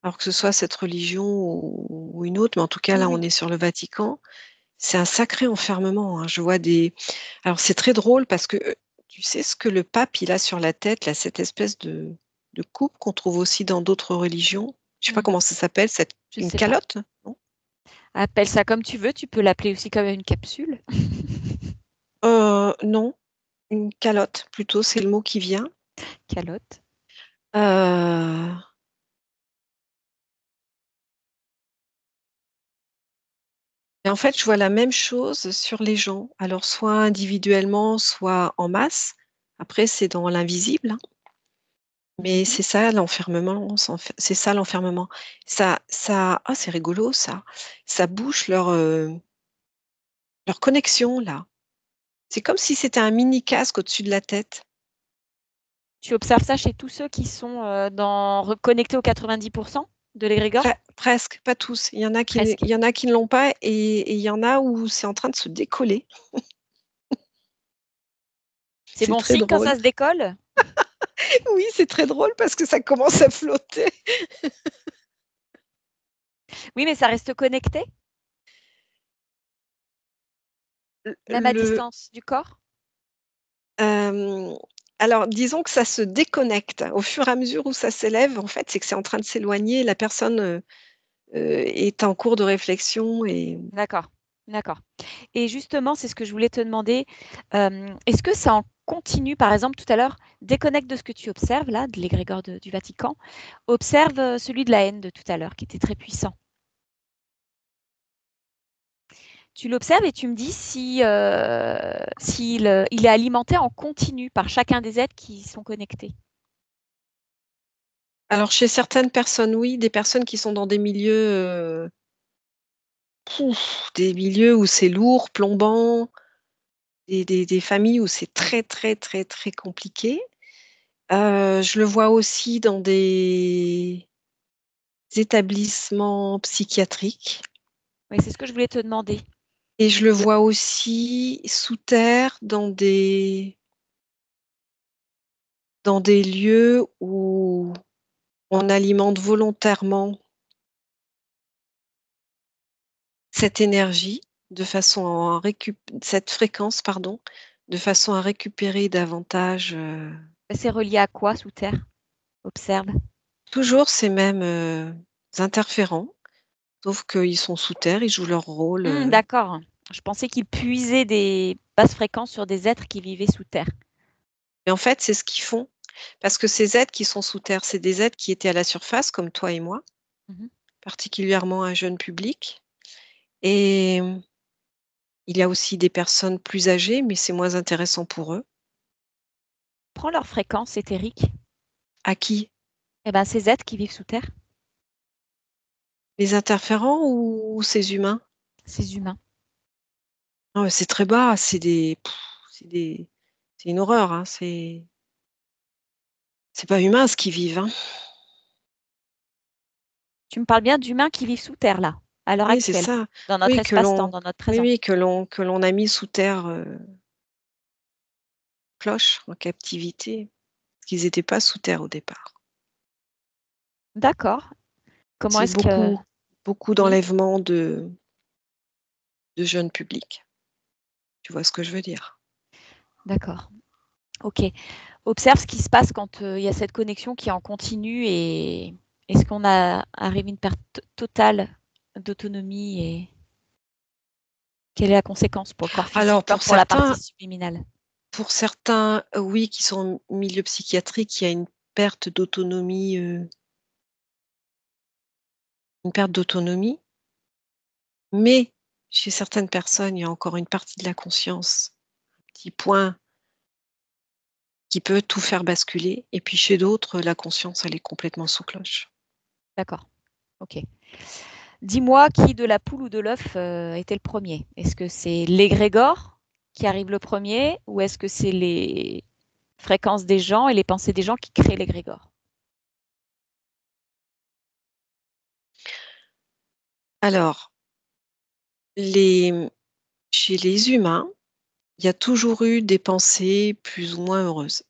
alors que ce soit cette religion ou une autre, mais en tout cas Oui, là, oui. on est sur le Vatican, c'est un sacré enfermement, hein. Je vois des alors c'est très drôle parce que, tu sais ce que le pape, il a sur la tête, là, cette espèce de coupe qu'on trouve aussi dans d'autres religions? Je sais pas Mmh. comment ça s'appelle, cette Je une sais pas. calotte? Non? Appelle ça comme tu veux, tu peux l'appeler aussi comme une capsule. Non, une calotte plutôt, c'est le mot qui vient. Calotte. Heu et en fait, je vois la même chose sur les gens, alors soit individuellement, soit en masse. Après, c'est dans l'invisible, hein, mais Mmh. c'est ça l'enfermement, c'est ça l'enfermement. Ça ah, c'est rigolo ça. Ça bouche leur connexion là. C'est comme si c'était un mini casque au-dessus de la tête. Tu observes ça chez tous ceux qui sont, dans reconnectés aux 90 de l'égrégore? Presque, pas tous. Presque. Il y en a qui ne l'ont pas et il y en a où c'est en train de se décoller. C'est C'est bon très signe quand drôle. ça se décolle? Oui, c'est très drôle parce que ça commence à flotter. Oui, mais ça reste connecté, même à Le distance du corps? hem, alors disons que ça se déconnecte au fur et à mesure où ça s'élève, en fait, c'est que c'est en train de s'éloigner, la personne, est en cours de réflexion et D'accord, d'accord. Et justement, c'est ce que je voulais te demander, est-ce que ça en continue? Par exemple, tout à l'heure, déconnecte de ce que tu observes là, de l'égrégore du Vatican. Observe, celui de la haine de tout à l'heure qui était très puissant. Tu l'observes et tu me dis si, s'il, il est alimenté en continu par chacun des êtres qui y sont connectés. alors chez certaines personnes, oui, des personnes qui sont dans des milieux, des milieux où c'est lourd, plombant, des familles où c'est très, très, très, très compliqué. Je le vois aussi dans des établissements psychiatriques Oui, c'est ce que je voulais te demander. et je le De vois aussi sous terre dans des lieux où on alimente volontairement cette énergie de façon à cette fréquence, pardon, de façon à récupérer davantage, c'est relié à quoi sous terre? Observe. toujours ces mêmes, interférents, sauf qu'ils sont sous terre, ils jouent leur rôle, D'accord. Je pensais qu'ils puisaient des basses fréquences sur des êtres qui vivaient sous terre. et en fait, c'est ce qu'ils font. Parce que ces êtres qui sont sous terre, c'est des êtres qui étaient à la surface comme toi et moi, Mmh. particulièrement un jeune public et il y a aussi des personnes plus âgées, mais c'est moins intéressant pour eux. Prends leur fréquence éthérique. À qui? Eh ben, ces êtres qui vivent sous terre, Les interférents ou ces humains? ces humains. Ah ouais, c'est très bas, c'est des c'est une horreur, hein, c'est pas humain ce qu'ils vivent, hein. Tu me parles bien d'humains qui vivent sous terre là, à l'heure Oui, c'est actuelle, ça. dans notre Oui, espace-temps, dans notre oui, présent. oui, que l'on a mis sous terre, cloche, en captivité, parce qu'ils étaient pas sous terre au départ. D'accord. Comment C'est est-ce que beaucoup oui, d'enlèvements de jeunes publics. Tu vois ce que je veux dire? d'accord. OK. Observe ce qui se passe quand, il y a cette connexion qui est en continu et est-ce qu'on arrive à une perte totale d'autonomie et quelle est la conséquence pour le corps physique Alors comme pour la partie subliminale? pour certains, oui, qui sont en milieu psychiatrique, il y a une perte d'autonomie Mais chez certaines personnes, il y a encore une partie de la conscience, un petit point qui peut tout faire basculer et puis chez d'autres, la conscience, elle est complètement sous cloche. D'accord. OK. Dis-moi qui de la poule ou de l'œuf, était le premier? Est-ce que c'est l'égrégore qui arrive le premier ou est-ce que c'est les fréquences des gens et les pensées des gens qui créent l'égrégore? Alors, les chez les humains, il y a toujours eu des pensées plus ou moins heureuses.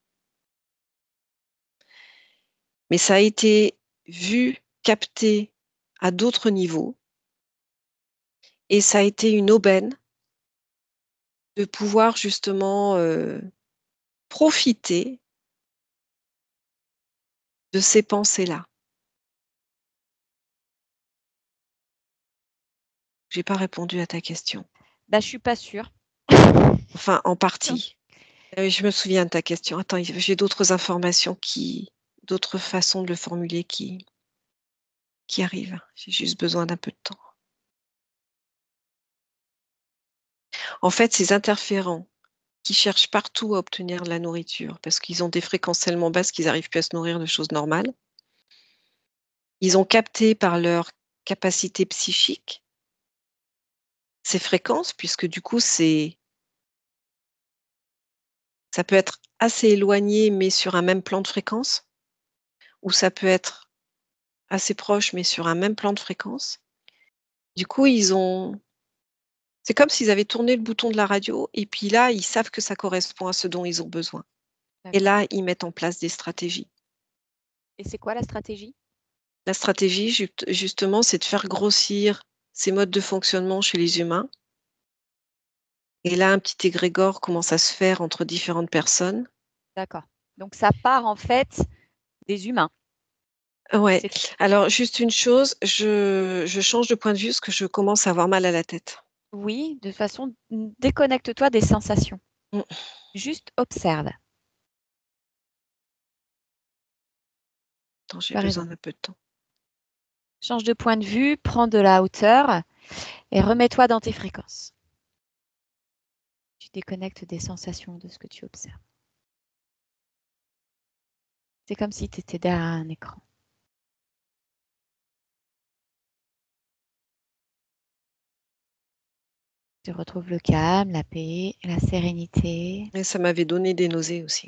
Mais ça a été vu, capté à d'autres niveaux et ça a été une aubaine de pouvoir justement, profiter de ces pensées-là. J'ai pas répondu à ta question. Bah, je suis pas sûre. Enfin, en partie. Je me souviens de ta question. Attends, j'ai d'autres informations d'autres façons de le formuler qui arrivent. J'ai juste besoin d'un peu de temps. En fait, ces interférents qui cherchent partout à obtenir de la nourriture parce qu'ils ont des fréquences tellement basses qu'ils arrivent plus à se nourrir de choses normales. Ils ont capté par leur capacité psychique ces fréquences puisque du coup, ça peut être assez éloigné mais sur un même plan de fréquence ou ça peut être assez proche mais sur un même plan de fréquence. Du coup, c'est comme s'ils avaient tourné le bouton de la radio et puis là, ils savent que ça correspond à ce dont ils ont besoin et D'accord. là, ils mettent en place des stratégies. Et c'est quoi la stratégie? La stratégie justement, c'est de faire grossir ces modes de fonctionnement chez les humains et là, un petit égrégore commence à se faire entre différentes personnes. D'accord. Donc ça part en fait des humains. Ouais, C'est alors juste une chose, je change de point de vue parce que je commence à avoir mal à la tête. oui, de façon déconnecte-toi des sensations. Mmh. Juste observe. Attends, Tu j'ai as besoin raison. d'un peu de temps. Change de point de vue, prends de la hauteur et remets-toi dans tes fréquences. Tu déconnectes des sensations de ce que tu observes. C'est comme si tu étais derrière un écran. Tu retrouves le calme, la paix, la sérénité Et ça m'avait donné des nausées aussi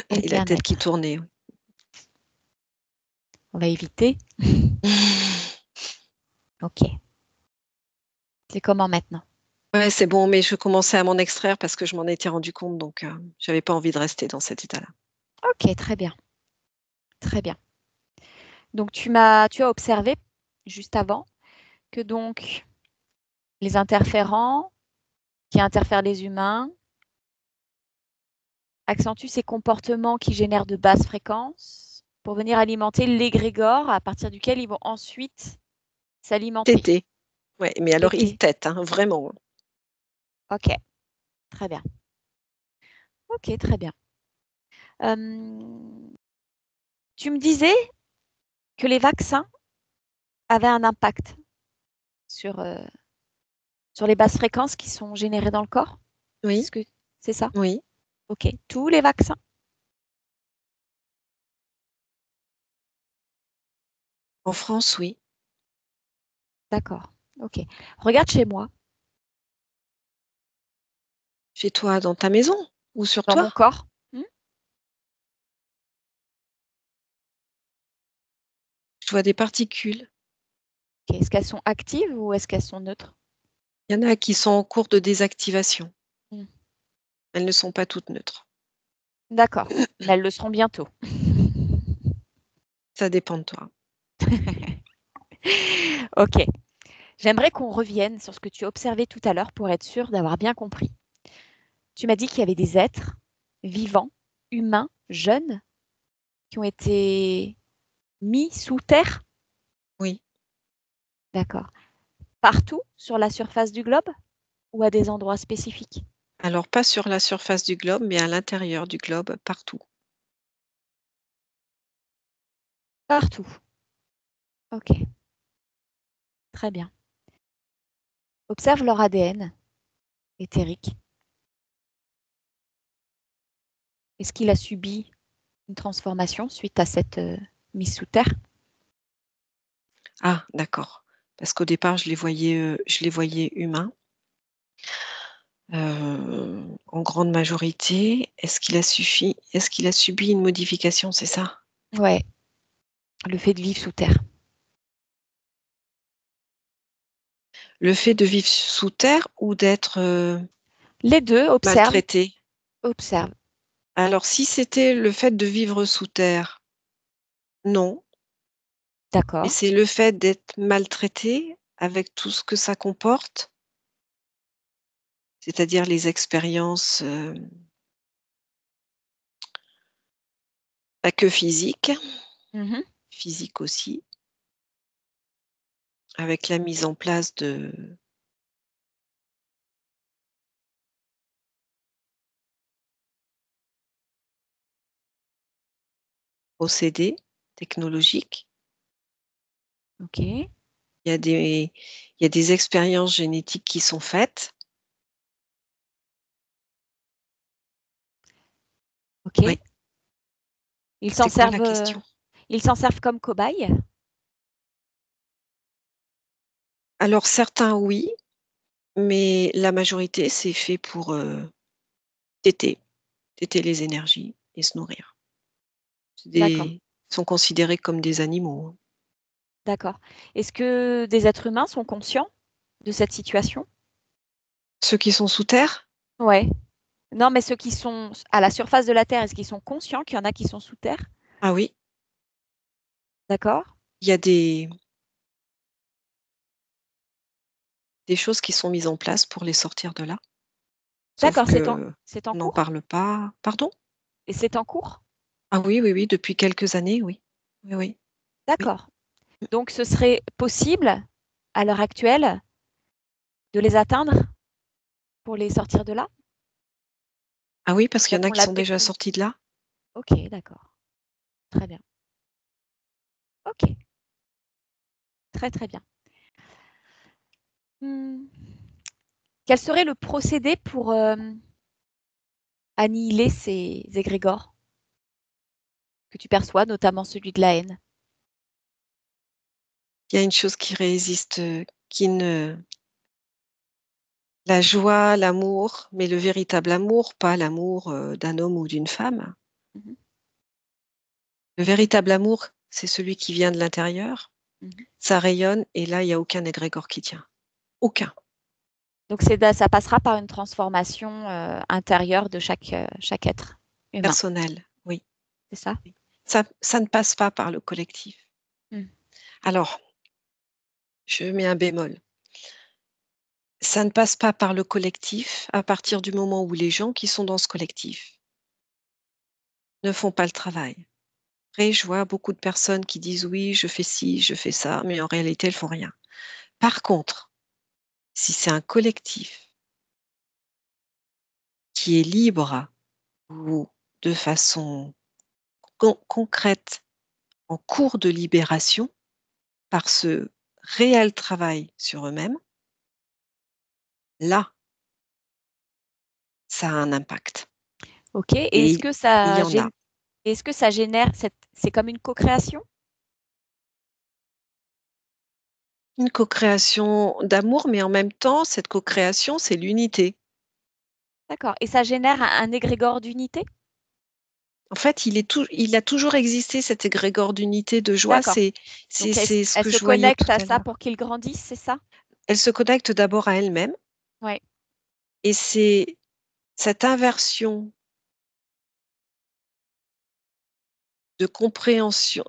et le et la tête qui bien-être. tournait, oui. On va éviter. Ok. C'est comment maintenant? Ouais, c'est bon, mais je commençais à m'en extraire parce que je m'en étais rendu compte, donc j'avais pas envie de rester dans cet état-là. Ok, très bien. Très bien. Donc tu as observé juste avant que donc les interférents qui interfèrent les humains accentuent ces comportements qui génèrent de basses fréquences pour venir alimenter l'égrégore à partir duquel ils vont ensuite s'alimenter. Tété, ouais, mais alors il Tété. tète, hein, vraiment, hein. Ok, très bien. Ok, très bien. Tu me disais que les vaccins avaient un impact sur, sur les basses fréquences qui sont générées dans le corps? C'est Oui, ce que c'est ça? oui. Ok. Tous les vaccins? En France, oui. D'accord. Ok. Regarde chez moi, Chez toi, dans ta maison ou sur dans toi? mon corps. Je vois des particules. Ok. Est-ce qu'elles sont actives ou est-ce qu'elles sont neutres? Il y en a qui sont en cours de désactivation. Hmm. Elles ne sont pas toutes neutres. D'accord. Mais elles le seront bientôt. Ça dépend de toi. Ok. J'aimerais qu'on revienne sur ce que tu observais tout à l'heure pour être sûr d'avoir bien compris. Tu m'as dit qu'il y avait des êtres vivants, humains, jeunes, qui ont été mis sous terre. Oui. D'accord. Partout sur la surface du globe ou à des endroits spécifiques? Alors pas sur la surface du globe, mais à l'intérieur du globe, partout. Partout. Ok. Très bien. Observe leur ADN éthérique. Est-ce qu'il a subi une transformation suite à cette mise sous terre? Ah, d'accord. Parce qu'au départ, je les voyais humains, en grande majorité. Est-ce qu'il a subi une modification, c'est ça? Ouais, le fait de vivre sous terre. Le fait de vivre sous terre ou d'être Les deux, observe, maltraité? observe. Alors, si c'était le fait de vivre sous terre, non. Mais D'accord. c'est le fait d'être maltraité avec tout ce que ça comporte, c'est-à-dire les expériences, pas que physiques, Mhm. physiques aussi, avec la mise en place de procédés technologiques. Ok, Il y a des il y a des expériences génétiques qui sont faites. ok. Oui, Ils s'en c'est quoi la servent, question? ils s'en servent comme cobayes. Alors certains oui, mais la majorité, c'est fait pour, téter, téter les énergies et se nourrir. D'accord, Ils sont considérés comme des animaux, hein. d'accord. Est-ce que des êtres humains sont conscients de cette situation? Ceux qui sont sous terre? Ouais. Non, mais ceux qui sont à la surface de la Terre, est-ce qu'ils sont conscients qu'il y en a qui sont sous terre? Ah oui, D'accord? il y a des choses qui sont mises en place pour les sortir de là, sauf D'accord, qu'on c'est en n'en cours? parle pas. Pardon? Et c'est en cours? Ah oui, oui, oui, depuis quelques années, oui. Oui, oui, oui. D'accord. Donc ce serait possible, à l'heure actuelle, de les atteindre pour les sortir de là? Ah oui, parce Nous qu'il y en a avons qui la sont déjà technologie. sortis de là? Ok, d'accord. Très bien. Ok, très très bien. Hmm. Quel serait le procédé pour annihiler ces égrégores que tu perçois, notamment celui de la haine? Il y a une chose qui résiste, qui ne la joie, l'amour, mais le véritable amour, pas l'amour, d'un homme ou d'une femme. Mhm, Le véritable amour, c'est celui qui vient de l'intérieur, mhm. ça rayonne et là, il y a aucun égrégore qui tient. Aucun. Donc ça passera par une transformation intérieure de chaque être humain, Personnel, oui, c'est ça? oui. Ça ne passe pas par le collectif. Mm. Alors, je mets un bémol. Ça ne passe pas par le collectif à partir du moment où les gens qui sont dans ce collectif ne font pas le travail. Après, je vois beaucoup de personnes qui disent: «Oui, je fais ci, je fais ça», mais en réalité, elles font rien. Par contre, si c'est un collectif qui est libre ou de façon concrète, en cours de libération, par ce réel travail sur eux-mêmes, là, ça a un impact Ok. Et et il y en a. est-ce que ça génère c'est comme une co-création? Une co-création d'amour, mais en même temps, cette co-création, c'est l'unité. D'accord. Et ça génère un égrégore d'unité? En fait, il a toujours existé cet égrégore d'unité, de joie, D'accord. Donc c'est ce elle que se je voyais connecte tout à à ça l'heure. pour qu'il grandisse, c'est ça? Elle se connecte d'abord à elle-même Ouais. et c'est cette inversion de compréhension,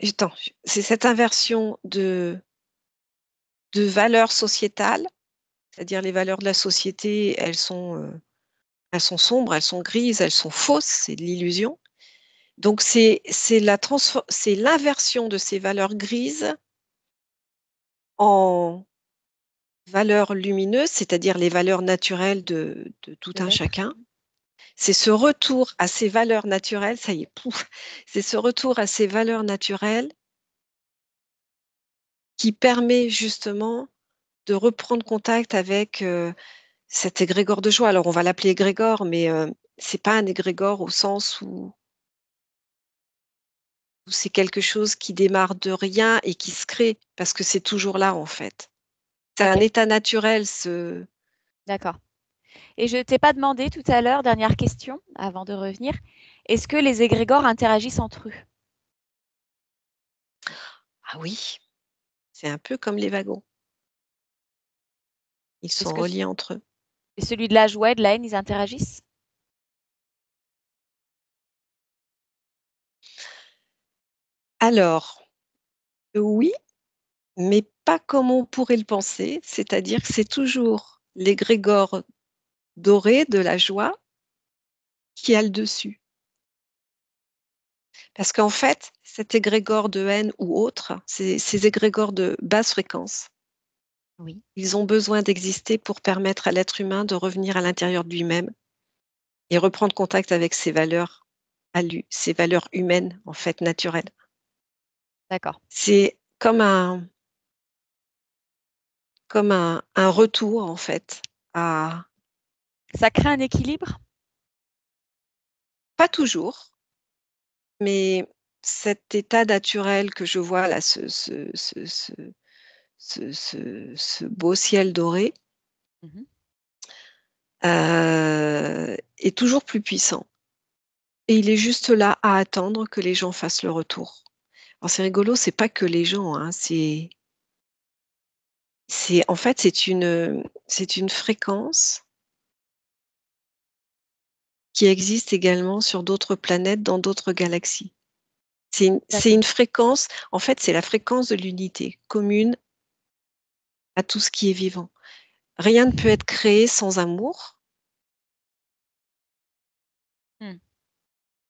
attends, c'est cette inversion de valeurs sociétales, c'est-à-dire les valeurs de la société, elles sont sombres, elles sont grises, elles sont fausses, c'est de l'illusion. Donc c'est l'inversion de ces valeurs grises en valeurs lumineuses, c'est-à-dire les valeurs naturelles de tout De un l'être. chacun. C'est ce retour à ces valeurs naturelles, ça y est, pouf, c'est ce retour à ces valeurs naturelles qui permet justement de reprendre contact avec cet égrégore de joie. Alors, on va l'appeler égrégore, mais c'est pas un égrégore au sens où c'est quelque chose qui démarre de rien et qui se crée, parce que c'est toujours là, en fait. C'est un Ok, état naturel, ce d'accord. Et je t'ai pas demandé tout à l'heure, dernière question, avant de revenir, est-ce que les égrégores interagissent entre eux? ah oui, c'est un peu comme les wagons. Ils Est-ce sont que reliés entre eux. et celui de la joie et de la haine, ils interagissent? Alors, oui, mais pas comme on pourrait le penser, c'est-à-dire que c'est toujours l'égrégore doré de la joie qui a le dessus. Parce qu'en fait, cet égrégore de haine ou autre, ces égrégores de basse fréquence, Oui, ils ont besoin d'exister pour permettre à l'être humain de revenir à l'intérieur de lui-même et reprendre contact avec ses valeurs à lui, ses valeurs humaines, en fait, naturelles. d'accord. C'est comme un retour, en fait, à Ça crée un équilibre? pas toujours, mais cet état naturel que je vois là, ce beau ciel doré, Mmh. est toujours plus puissant et il est juste là à attendre que les gens fassent le retour. Alors c'est rigolo, c'est pas que les gens, hein, c'est en fait, c'est une fréquence qui existe également sur d'autres planètes, dans d'autres galaxies. C'est une D'accord. fréquence, en fait, c'est la fréquence de l'unité commune à tout ce qui est vivant. Rien ne peut être créé sans amour, Mmh.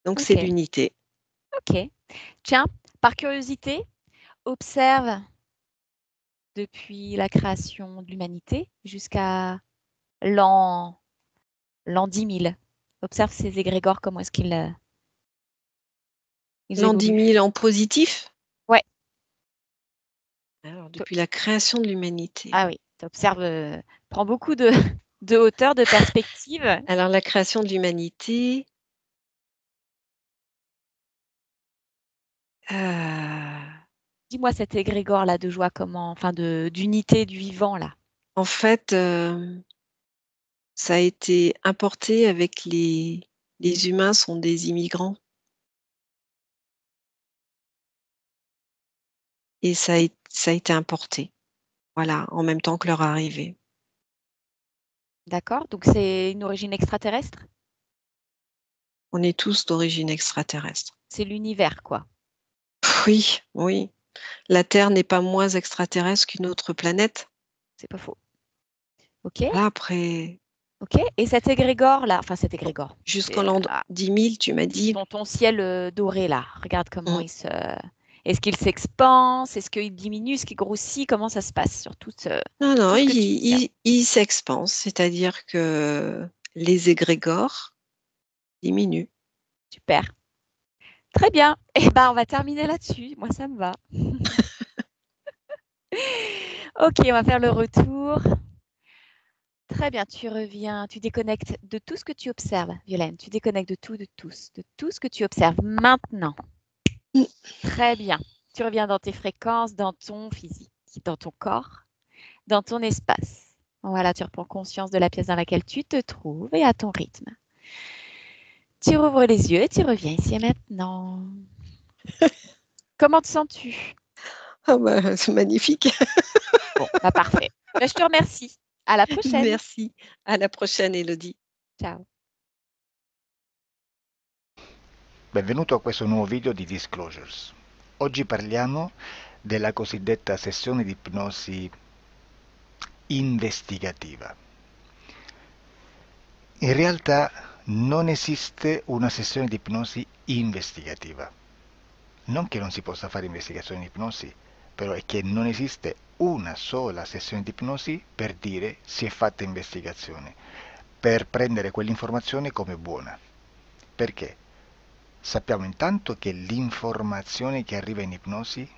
donc c'est OK, l'unité. OK. Tiens, par curiosité, observe depuis la création de l'humanité jusqu'à l'an l'an 10 000. Observe ces égrégores, comment est-ce ils L'an dix évoluent. mille en positif, Ouais, alors to depuis la création de l'humanité. ah oui, tu observes, prends beaucoup de de hauteur, de perspective. Alors la création de l'humanité, heu, Dis-moi cet égrégore-là de joie, comment enfin de d'unité du vivant là? en fait, ça a été importé avec les humains sont des immigrants et ça a été importé, voilà, en même temps que leur arrivée. D'accord, donc c'est une origine extraterrestre? On est tous d'origine extraterrestre. C'est l'univers quoi? Oui, oui, la Terre n'est pas moins extraterrestre qu'une autre planète. C'est pas faux. OK, Voilà, après OK et cet égrégore-là, enfin cet égrégore, jusqu'en c'est, l'an ah, 10 000, tu m'as dit? ton ciel, doré là, regarde comment Mmh. il se est-ce qu'il s'expanse? Est-ce qu'il diminue? Est-ce qu'il grossit? Comment ça se passe sur Non, non, tout ce il que tu observes? il il s'expanse, c'est-à-dire que les égrégores diminuent. Super, très bien et ben, on va terminer là-dessus. Moi, ça me va. OK, on va faire le retour. Très bien, tu reviens, tu déconnectes de tout ce que tu observes, Violaine. Tu déconnectes de tout, de tout ce que tu observes maintenant. Mmh. Très bien. Tu reviens dans tes fréquences, dans ton physique, dans ton corps, dans ton espace. Voilà, tu reprends conscience de la pièce dans laquelle tu te trouves et à ton rythme. Tu rouvres les yeux et tu reviens ici et maintenant. Comment te sens-tu? Ah bah, c'est magnifique. Bon, bah parfait. Bah, je te remercie. À la prochaine. Merci. À la prochaine, Élodie. Ciao. Benvenuto a questo nuovo video di Disclosures. Oggi parliamo della cosiddetta sessione di ipnosi investigativa. In realtà non esiste una sessione di ipnosi investigativa. Non che non si possa fare investigazione di ipnosi, però è che non esiste una sola sessione di ipnosi per dire si è fatta investigazione, per prendere quell'informazione come buona. Perché? Sappiamo intanto che l'informazione che arriva in ipnosi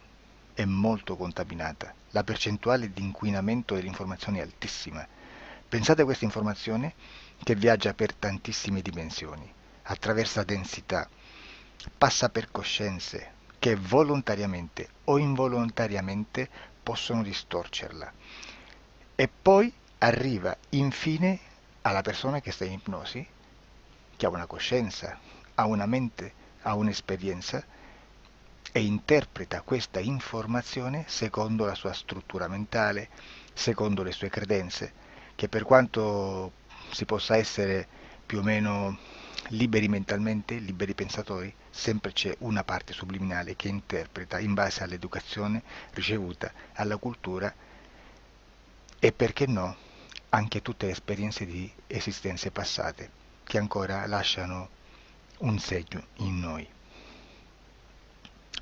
è molto contaminata La percentuale di inquinamento dell'informazione è altissima. Pensate a questa informazione che viaggia per tantissime dimensioni, attraversa densità, passa per coscienze che volontariamente o involontariamente possono distorcerla. E poi arriva infine alla persona che sta in ipnosi, che ha una coscienza, ha una mente, ha un'esperienza e interpreta questa informazione secondo la sua struttura mentale, secondo le sue credenze, che per quanto si possa essere più o meno liberi mentalmente, liberi pensatori, sempre c'è una parte subliminale che interpreta in base all'educazione ricevuta, alla cultura e perché no, anche tutte le esperienze di esistenze passate che ancora lasciano un segno in noi.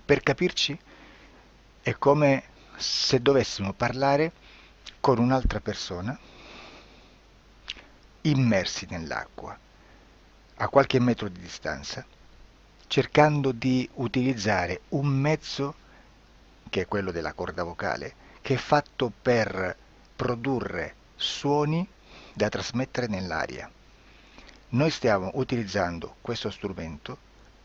Per capirci, è come se dovessimo parlare con un'altra persona immersi nell'acqua, a qualche metro di distanza, cercando di utilizzare un mezzo, che è quello della corda vocale, che è fatto per produrre suoni da trasmettere nell'aria. Noi stiamo utilizzando questo strumento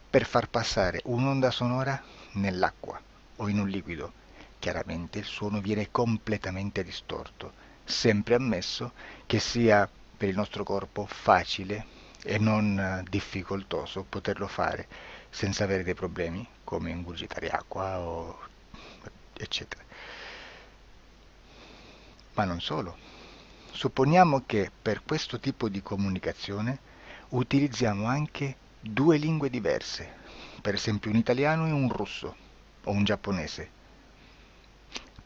per far passare un'onda sonora nell'acqua o in un liquido. Chiaramente il suono viene completamente distorto, sempre ammesso che sia per il nostro corpo facile e non difficoltoso poterlo fare senza avere dei problemi come ingurgitare acqua o eccetera. Ma non solo. Supponiamo che per questo tipo di comunicazione utilizziamo anche due lingue diverse, per esempio un italiano e un russo o un giapponese.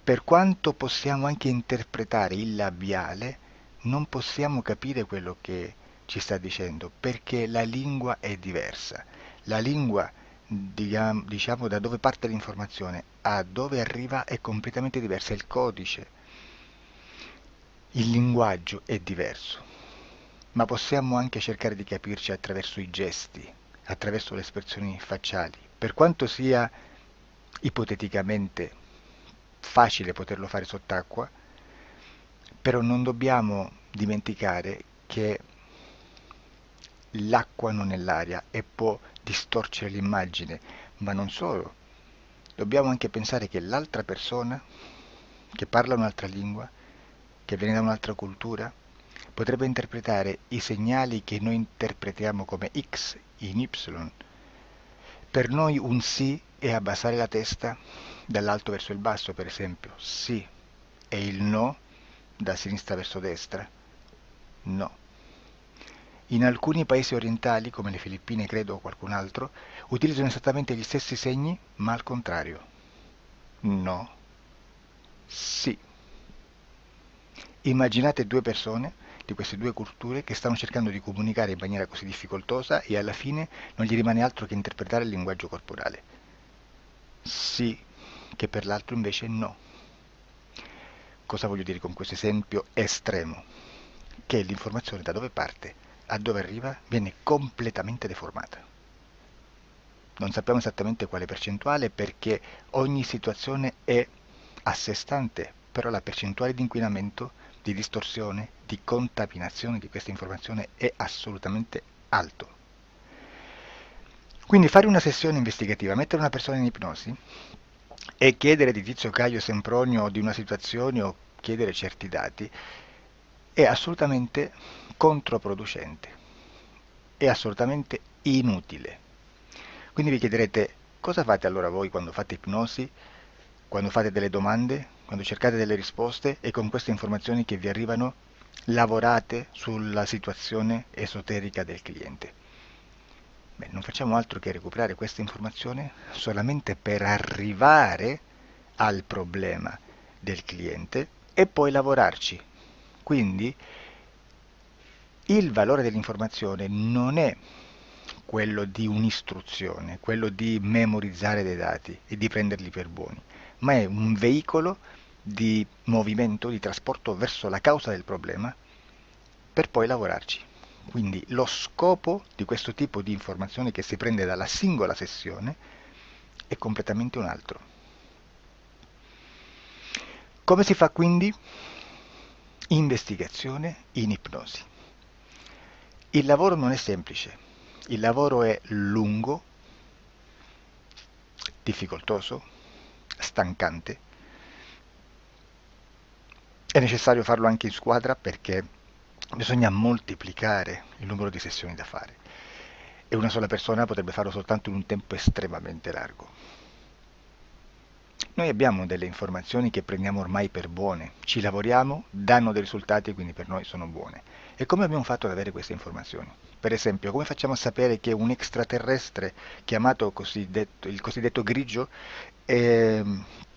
Per quanto possiamo anche interpretare il labiale, non possiamo capire quello che ci sta dicendo, perché la lingua è diversa. La lingua, diciamo, da dove parte l'informazione a dove arriva è completamente diversa, il codice, il linguaggio è diverso, ma possiamo anche cercare di capirci attraverso i gesti, attraverso le espressioni facciali. Per quanto sia ipoteticamente facile poterlo fare sott'acqua, però non dobbiamo dimenticare che l'acqua non è l'aria e può distorcere l'immagine, ma non solo. Dobbiamo anche pensare che l'altra persona, che parla un'altra lingua, che viene da un'altra cultura, potrebbe interpretare i segnali che noi interpretiamo come X in Y. Per noi un sì è abbassare la testa dall'alto verso il basso, per esempio, sì, e il no da sinistra verso destra, no. In alcuni paesi orientali, come le Filippine credo o qualcun altro, utilizzano esattamente gli stessi segni, ma al contrario. No, sì. Immaginate due persone di queste due culture che stanno cercando di comunicare in maniera così difficoltosa e alla fine non gli rimane altro che interpretare il linguaggio corporale. Sì, che per l'altro invece no. Cosa voglio dire con questo esempio estremo? Che l'informazione da dove parte a dove arriva viene completamente deformata. Non sappiamo esattamente quale percentuale perché ogni situazione è a sé stante, però la percentuale di inquinamento, di distorsione, di contaminazione di questa informazione è assolutamente alto. Quindi fare una sessione investigativa, mettere una persona in ipnosi e chiedere di Tizio Caio Sempronio di una situazione o chiedere certi dati è assolutamente controproducente, è assolutamente inutile. Quindi vi chiederete cosa fate allora voi quando fate ipnosi, quando fate delle domande, quando cercate delle risposte e con queste informazioni che vi arrivano lavorate sulla situazione esoterica del cliente. Beh, non facciamo altro che recuperare questa informazione solamente per arrivare al problema del cliente e poi lavorarci. Quindi il valore dell'informazione non è quello di un'istruzione, quello di memorizzare dei dati e di prenderli per buoni, ma è un veicolo di movimento, di trasporto verso la causa del problema per poi lavorarci. Quindi lo scopo di questo tipo di informazione che si prende dalla singola sessione è completamente un altro. Come si fa quindi? Investigazione in ipnosi. Il lavoro non è semplice, il lavoro è lungo, difficoltoso, stancante. È necessario farlo anche in squadra perché bisogna moltiplicare il numero di sessioni da fare e una sola persona potrebbe farlo soltanto in un tempo estremamente largo. Noi abbiamo delle informazioni che prendiamo ormai per buone, ci lavoriamo, danno dei risultati e quindi per noi sono buone. E come abbiamo fatto ad avere queste informazioni? Per esempio, come facciamo a sapere che un extraterrestre chiamato il cosiddetto grigio è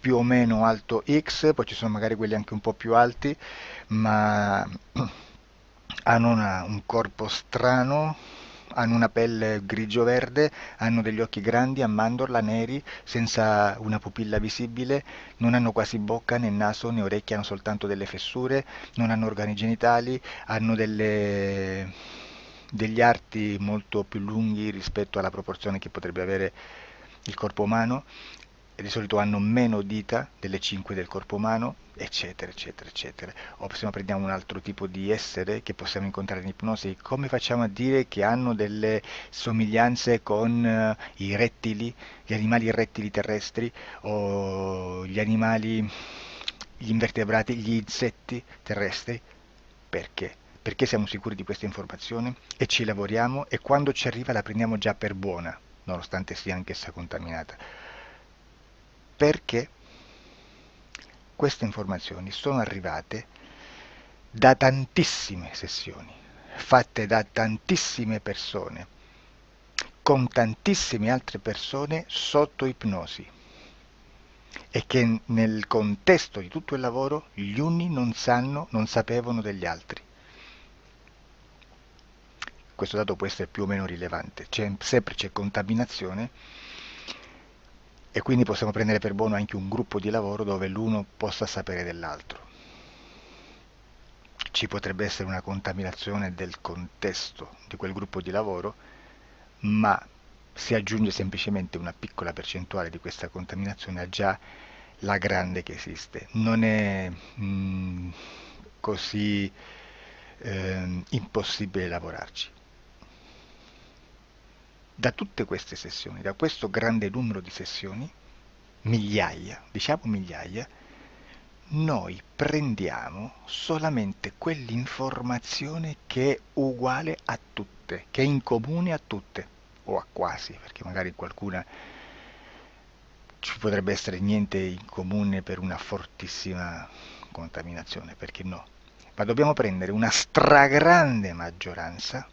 più o meno alto X, poi ci sono magari quelli anche un po' più alti, ma hanno un corpo strano, hanno una pelle grigio-verde, hanno degli occhi grandi a mandorla neri, senza una pupilla visibile, non hanno quasi bocca né naso né orecchie, hanno soltanto delle fessure, non hanno organi genitali, hanno degli arti molto più lunghi rispetto alla proporzione che potrebbe avere il corpo umano, e di solito hanno meno dita delle 5 del corpo umano, eccetera, eccetera, eccetera. O se prendiamo un altro tipo di essere che possiamo incontrare in ipnosi, come facciamo a dire che hanno delle somiglianze con i rettili, gli animali rettili terrestri o gli invertebrati, gli insetti terrestri? Perché? Perché siamo sicuri di questa informazione e ci lavoriamo e quando ci arriva la prendiamo già per buona, nonostante sia anch'essa contaminata. Perché queste informazioni sono arrivate da tantissime sessioni, fatte da tantissime persone, con tantissime altre persone sotto ipnosi e che nel contesto di tutto il lavoro gli uni non sapevano degli altri. Questo dato può essere più o meno rilevante, sempre c'è contaminazione e quindi possiamo prendere per buono anche un gruppo di lavoro dove l'uno possa sapere dell'altro. Ci potrebbe essere una contaminazione del contesto di quel gruppo di lavoro, ma si aggiunge semplicemente una piccola percentuale di questa contaminazione a già la grande che esiste. Non è così impossibile lavorarci. Da tutte queste sessioni, da questo grande numero di sessioni, migliaia, diciamo migliaia, noi prendiamo solamente quell'informazione che è uguale a tutte, che è in comune a tutte, o a quasi, perché magari qualcuna ci potrebbe essere niente in comune per una fortissima contaminazione, perché no? Ma dobbiamo prendere una stragrande maggioranza,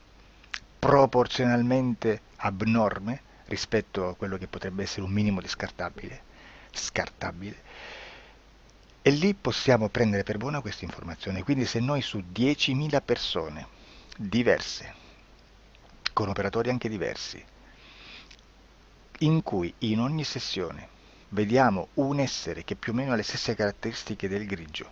proporzionalmente abnorme rispetto a quello che potrebbe essere un minimo di scartabile, e lì possiamo prendere per buona questa informazione. Quindi se noi su 10.000 persone diverse, con operatori anche diversi, in cui in ogni sessione vediamo un essere che più o meno ha le stesse caratteristiche del grigio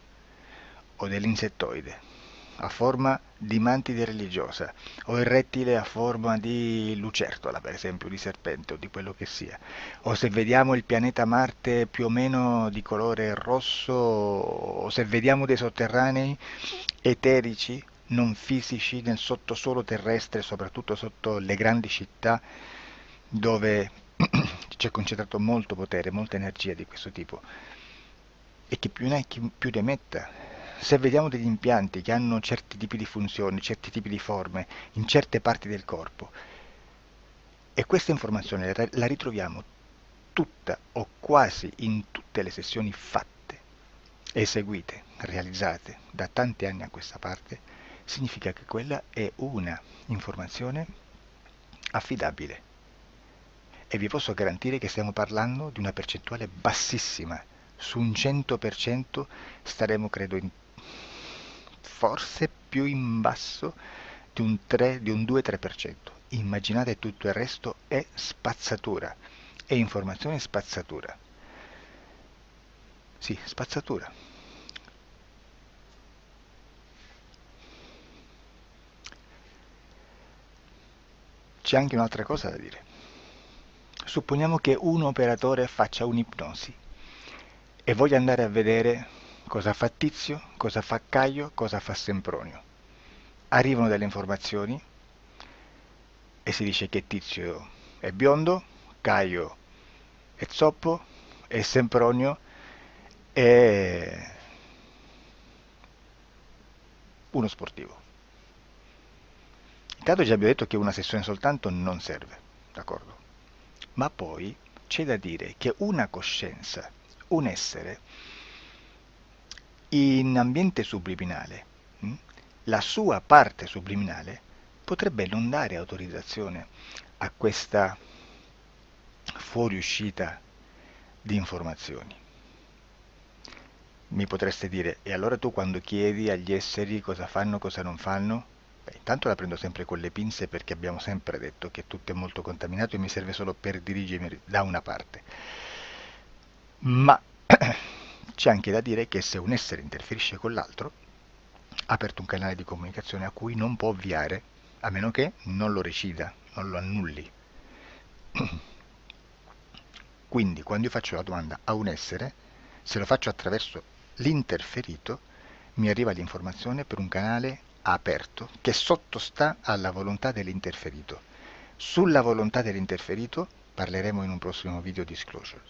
o dell'insettoide, a forma di mantide religiosa, o il rettile a forma di lucertola, per esempio, di serpente o di quello che sia, o se vediamo il pianeta Marte più o meno di colore rosso, o se vediamo dei sotterranei eterici, non fisici, nel sottosuolo terrestre, soprattutto sotto le grandi città, dove c'è concentrato molto potere, molta energia di questo tipo, e chi più ne ha chi più ne metta. Se vediamo degli impianti che hanno certi tipi di funzioni, certi tipi di forme in certe parti del corpo, e questa informazione la ritroviamo tutta o quasi in tutte le sessioni fatte, eseguite, realizzate da tanti anni a questa parte, significa che quella è una informazione affidabile. E vi posso garantire che stiamo parlando di una percentuale bassissima. Su un 100% staremo, credo, forse più in basso di un 2-3%. Immaginate, tutto il resto è spazzatura, è informazione spazzatura. Sì, spazzatura. C'è anche un'altra cosa da dire. Supponiamo che un operatore faccia un'ipnosi e voglia andare a vedere cosa fa Tizio, cosa fa Caio, cosa fa Sempronio. Arrivano delle informazioni e si dice che Tizio è biondo, Caio è zoppo e Sempronio è uno sportivo. Intanto già abbiamo detto che una sessione soltanto non serve, d'accordo? Ma poi c'è da dire che una coscienza, un essere, in ambiente subliminale, la sua parte subliminale potrebbe non dare autorizzazione a questa fuoriuscita di informazioni. Mi potreste dire, e allora tu quando chiedi agli esseri cosa fanno, cosa non fanno? Beh, intanto la prendo sempre con le pinze perché abbiamo sempre detto che tutto è molto contaminato e mi serve solo per dirigermi da una parte. Ma c'è anche da dire che se un essere interferisce con l'altro, ha aperto un canale di comunicazione a cui non può ovviare, a meno che non lo recida, non lo annulli. Quindi quando io faccio la domanda a un essere, se lo faccio attraverso l'interferito, mi arriva l'informazione per un canale aperto che sottostà alla volontà dell'interferito. Sulla volontà dell'interferito parleremo in un prossimo video disclosures.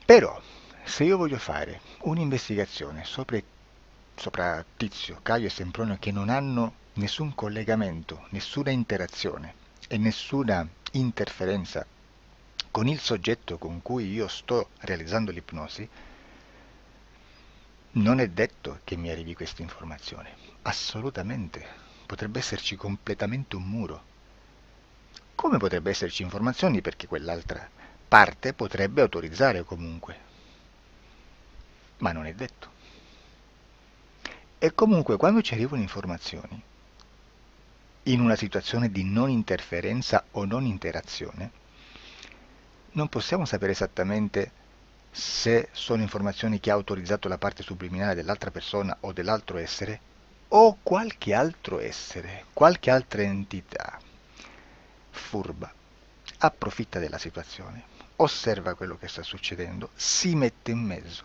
Però, se io voglio fare un'investigazione sopra Tizio, Caio e Sempronio che non hanno nessun collegamento, nessuna interazione e nessuna interferenza con il soggetto con cui io sto realizzando l'ipnosi, non è detto che mi arrivi questa informazione. Assolutamente. Potrebbe esserci completamente un muro. Come potrebbe esserci informazioni perché quell'altra parte potrebbe autorizzare comunque. Ma non è detto. E comunque quando ci arrivano informazioni, in una situazione di non interferenza o non interazione, non possiamo sapere esattamente se sono informazioni che ha autorizzato la parte subliminale dell'altra persona o dell'altro essere, o qualche altro essere, qualche altra entità furba, approfitta della situazione, osserva quello che sta succedendo, si mette in mezzo,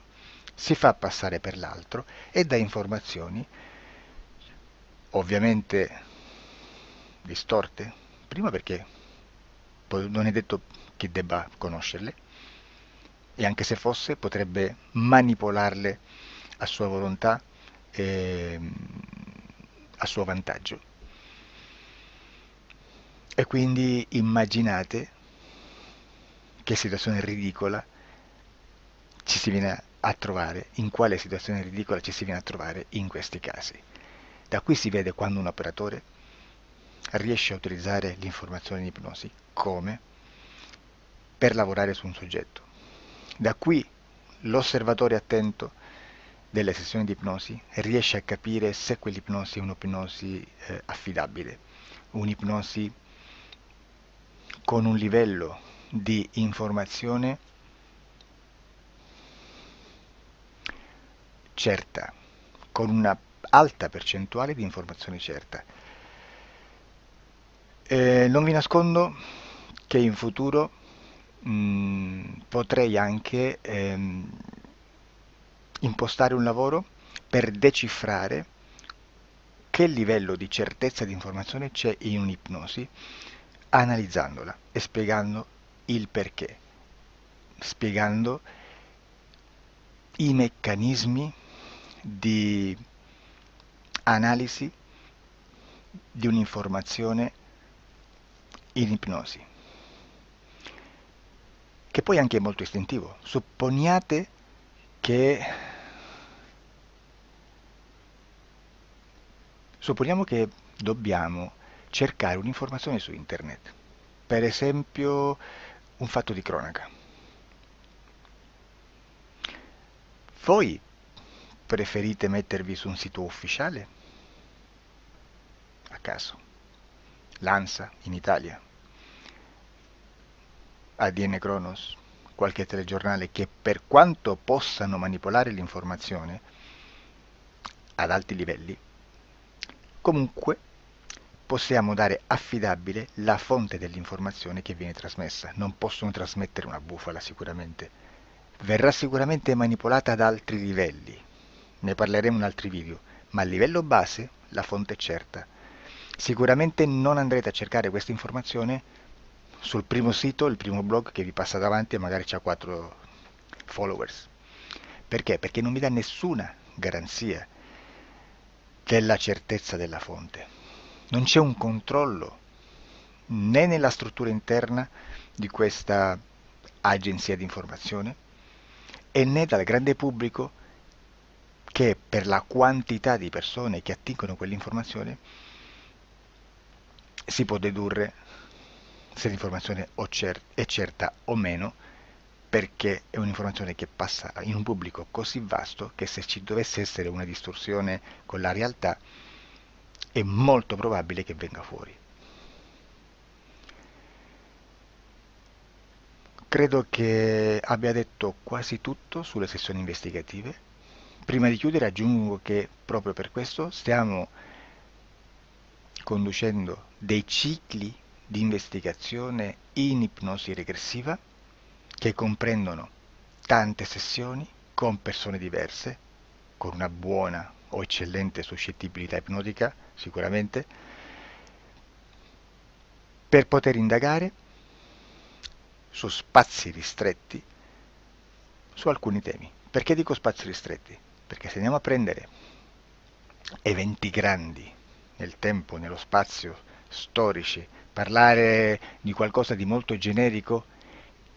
si fa passare per l'altro e dà informazioni, ovviamente distorte, prima perché non è detto che debba conoscerle, e anche se fosse potrebbe manipolarle a sua volontà e a suo vantaggio. E quindi immaginate che situazione ridicola ci si viene a trovare, in quale situazione ridicola ci si viene a trovare in questi casi. Da qui si vede quando un operatore riesce a utilizzare l'informazione in ipnosi come per lavorare su un soggetto. Da qui l'osservatore attento delle sessioni di ipnosi riesce a capire se quell'ipnosi è un'ipnosi affidabile, un'ipnosi con un livello di informazione certa, con una alta percentuale di informazione certa. Non vi nascondo che in futuro potrei anche impostare un lavoro per decifrare che livello di certezza di informazione c'è in un'ipnosi, analizzandola e spiegando il perché, spiegando i meccanismi di analisi di un'informazione in ipnosi, che poi anche è molto istintivo. Supponiamo che dobbiamo cercare un'informazione su internet, per esempio un fatto di cronaca. Voi preferite mettervi su un sito ufficiale? A caso. L'ANSA in Italia, ADN Kronos, qualche telegiornale che per quanto possano manipolare l'informazione ad alti livelli, comunque possiamo dare affidabile la fonte dell'informazione che viene trasmessa. Non possono trasmettere una bufala sicuramente. verrà sicuramente manipolata ad altri livelli, ne parleremo in altri video, ma a livello base la fonte è certa. Sicuramente non andrete a cercare questa informazione sul primo sito, il primo blog che vi passa davanti e magari c'ha 4 followers. Perché? Perché non vi dà nessuna garanzia della certezza della fonte. Non c'è un controllo né nella struttura interna di questa agenzia di informazione e né dal grande pubblico, che per la quantità di persone che attingono quell'informazione si può dedurre se l'informazione è certa o meno, perché è un'informazione che passa in un pubblico così vasto che se ci dovesse essere una distorsione con la realtà è molto probabile che venga fuori. Credo che abbia detto quasi tutto sulle sessioni investigative. Prima di chiudere aggiungo che proprio per questo stiamo conducendo dei cicli di investigazione in ipnosi regressiva che comprendono tante sessioni con persone diverse, con una buona o eccellente suscettibilità ipnotica sicuramente, per poter indagare su spazi ristretti su alcuni temi. Perché dico spazi ristretti? Perché se andiamo a prendere eventi grandi nel tempo, nello spazio, storici, parlare di qualcosa di molto generico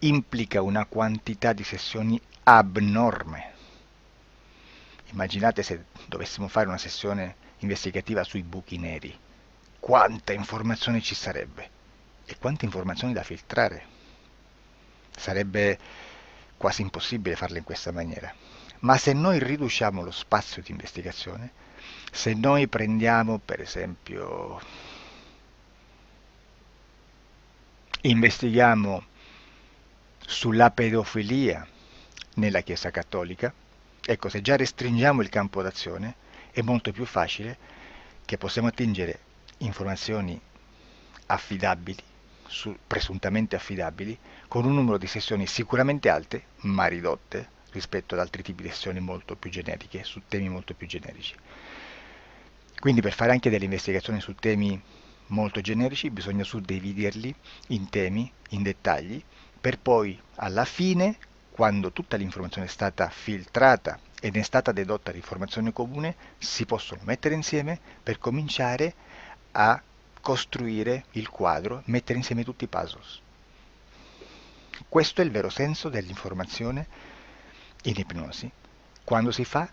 implica una quantità di sessioni abnorme. Immaginate se dovessimo fare una sessione investigativa sui buchi neri, quanta informazione ci sarebbe e quante informazioni da filtrare. Sarebbe quasi impossibile farlo in questa maniera. Ma se noi riduciamo lo spazio di investigazione, se noi prendiamo per esempio, investighiamo sulla pedofilia nella Chiesa Cattolica, ecco, se già restringiamo il campo d'azione è molto più facile che possiamo attingere informazioni affidabili, presuntamente affidabili, con un numero di sessioni sicuramente alte, ma ridotte rispetto ad altri tipi di sessioni molto più generiche, su temi molto più generici. Quindi per fare anche delle investigazioni su temi molto generici bisogna suddividerli in temi, in dettagli, per poi alla fine, quando tutta l'informazione è stata filtrata ed è stata dedotta l'informazione comune, si possono mettere insieme per cominciare a costruire il quadro, mettere insieme tutti i puzzles. Questo è il vero senso dell'informazione in ipnosi, quando si fa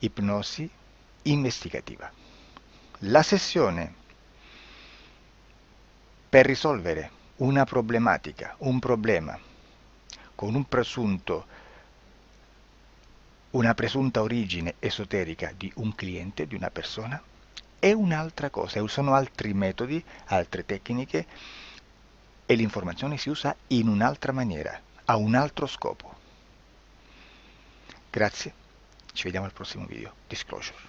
ipnosi investigativa. La sessione per risolvere una problematica, un problema, con una presunta origine esoterica di un cliente, di una persona, è un'altra cosa, sono altri metodi, altre tecniche e l'informazione si usa in un'altra maniera, ha un altro scopo. Grazie, ci vediamo al prossimo video. Disclosure.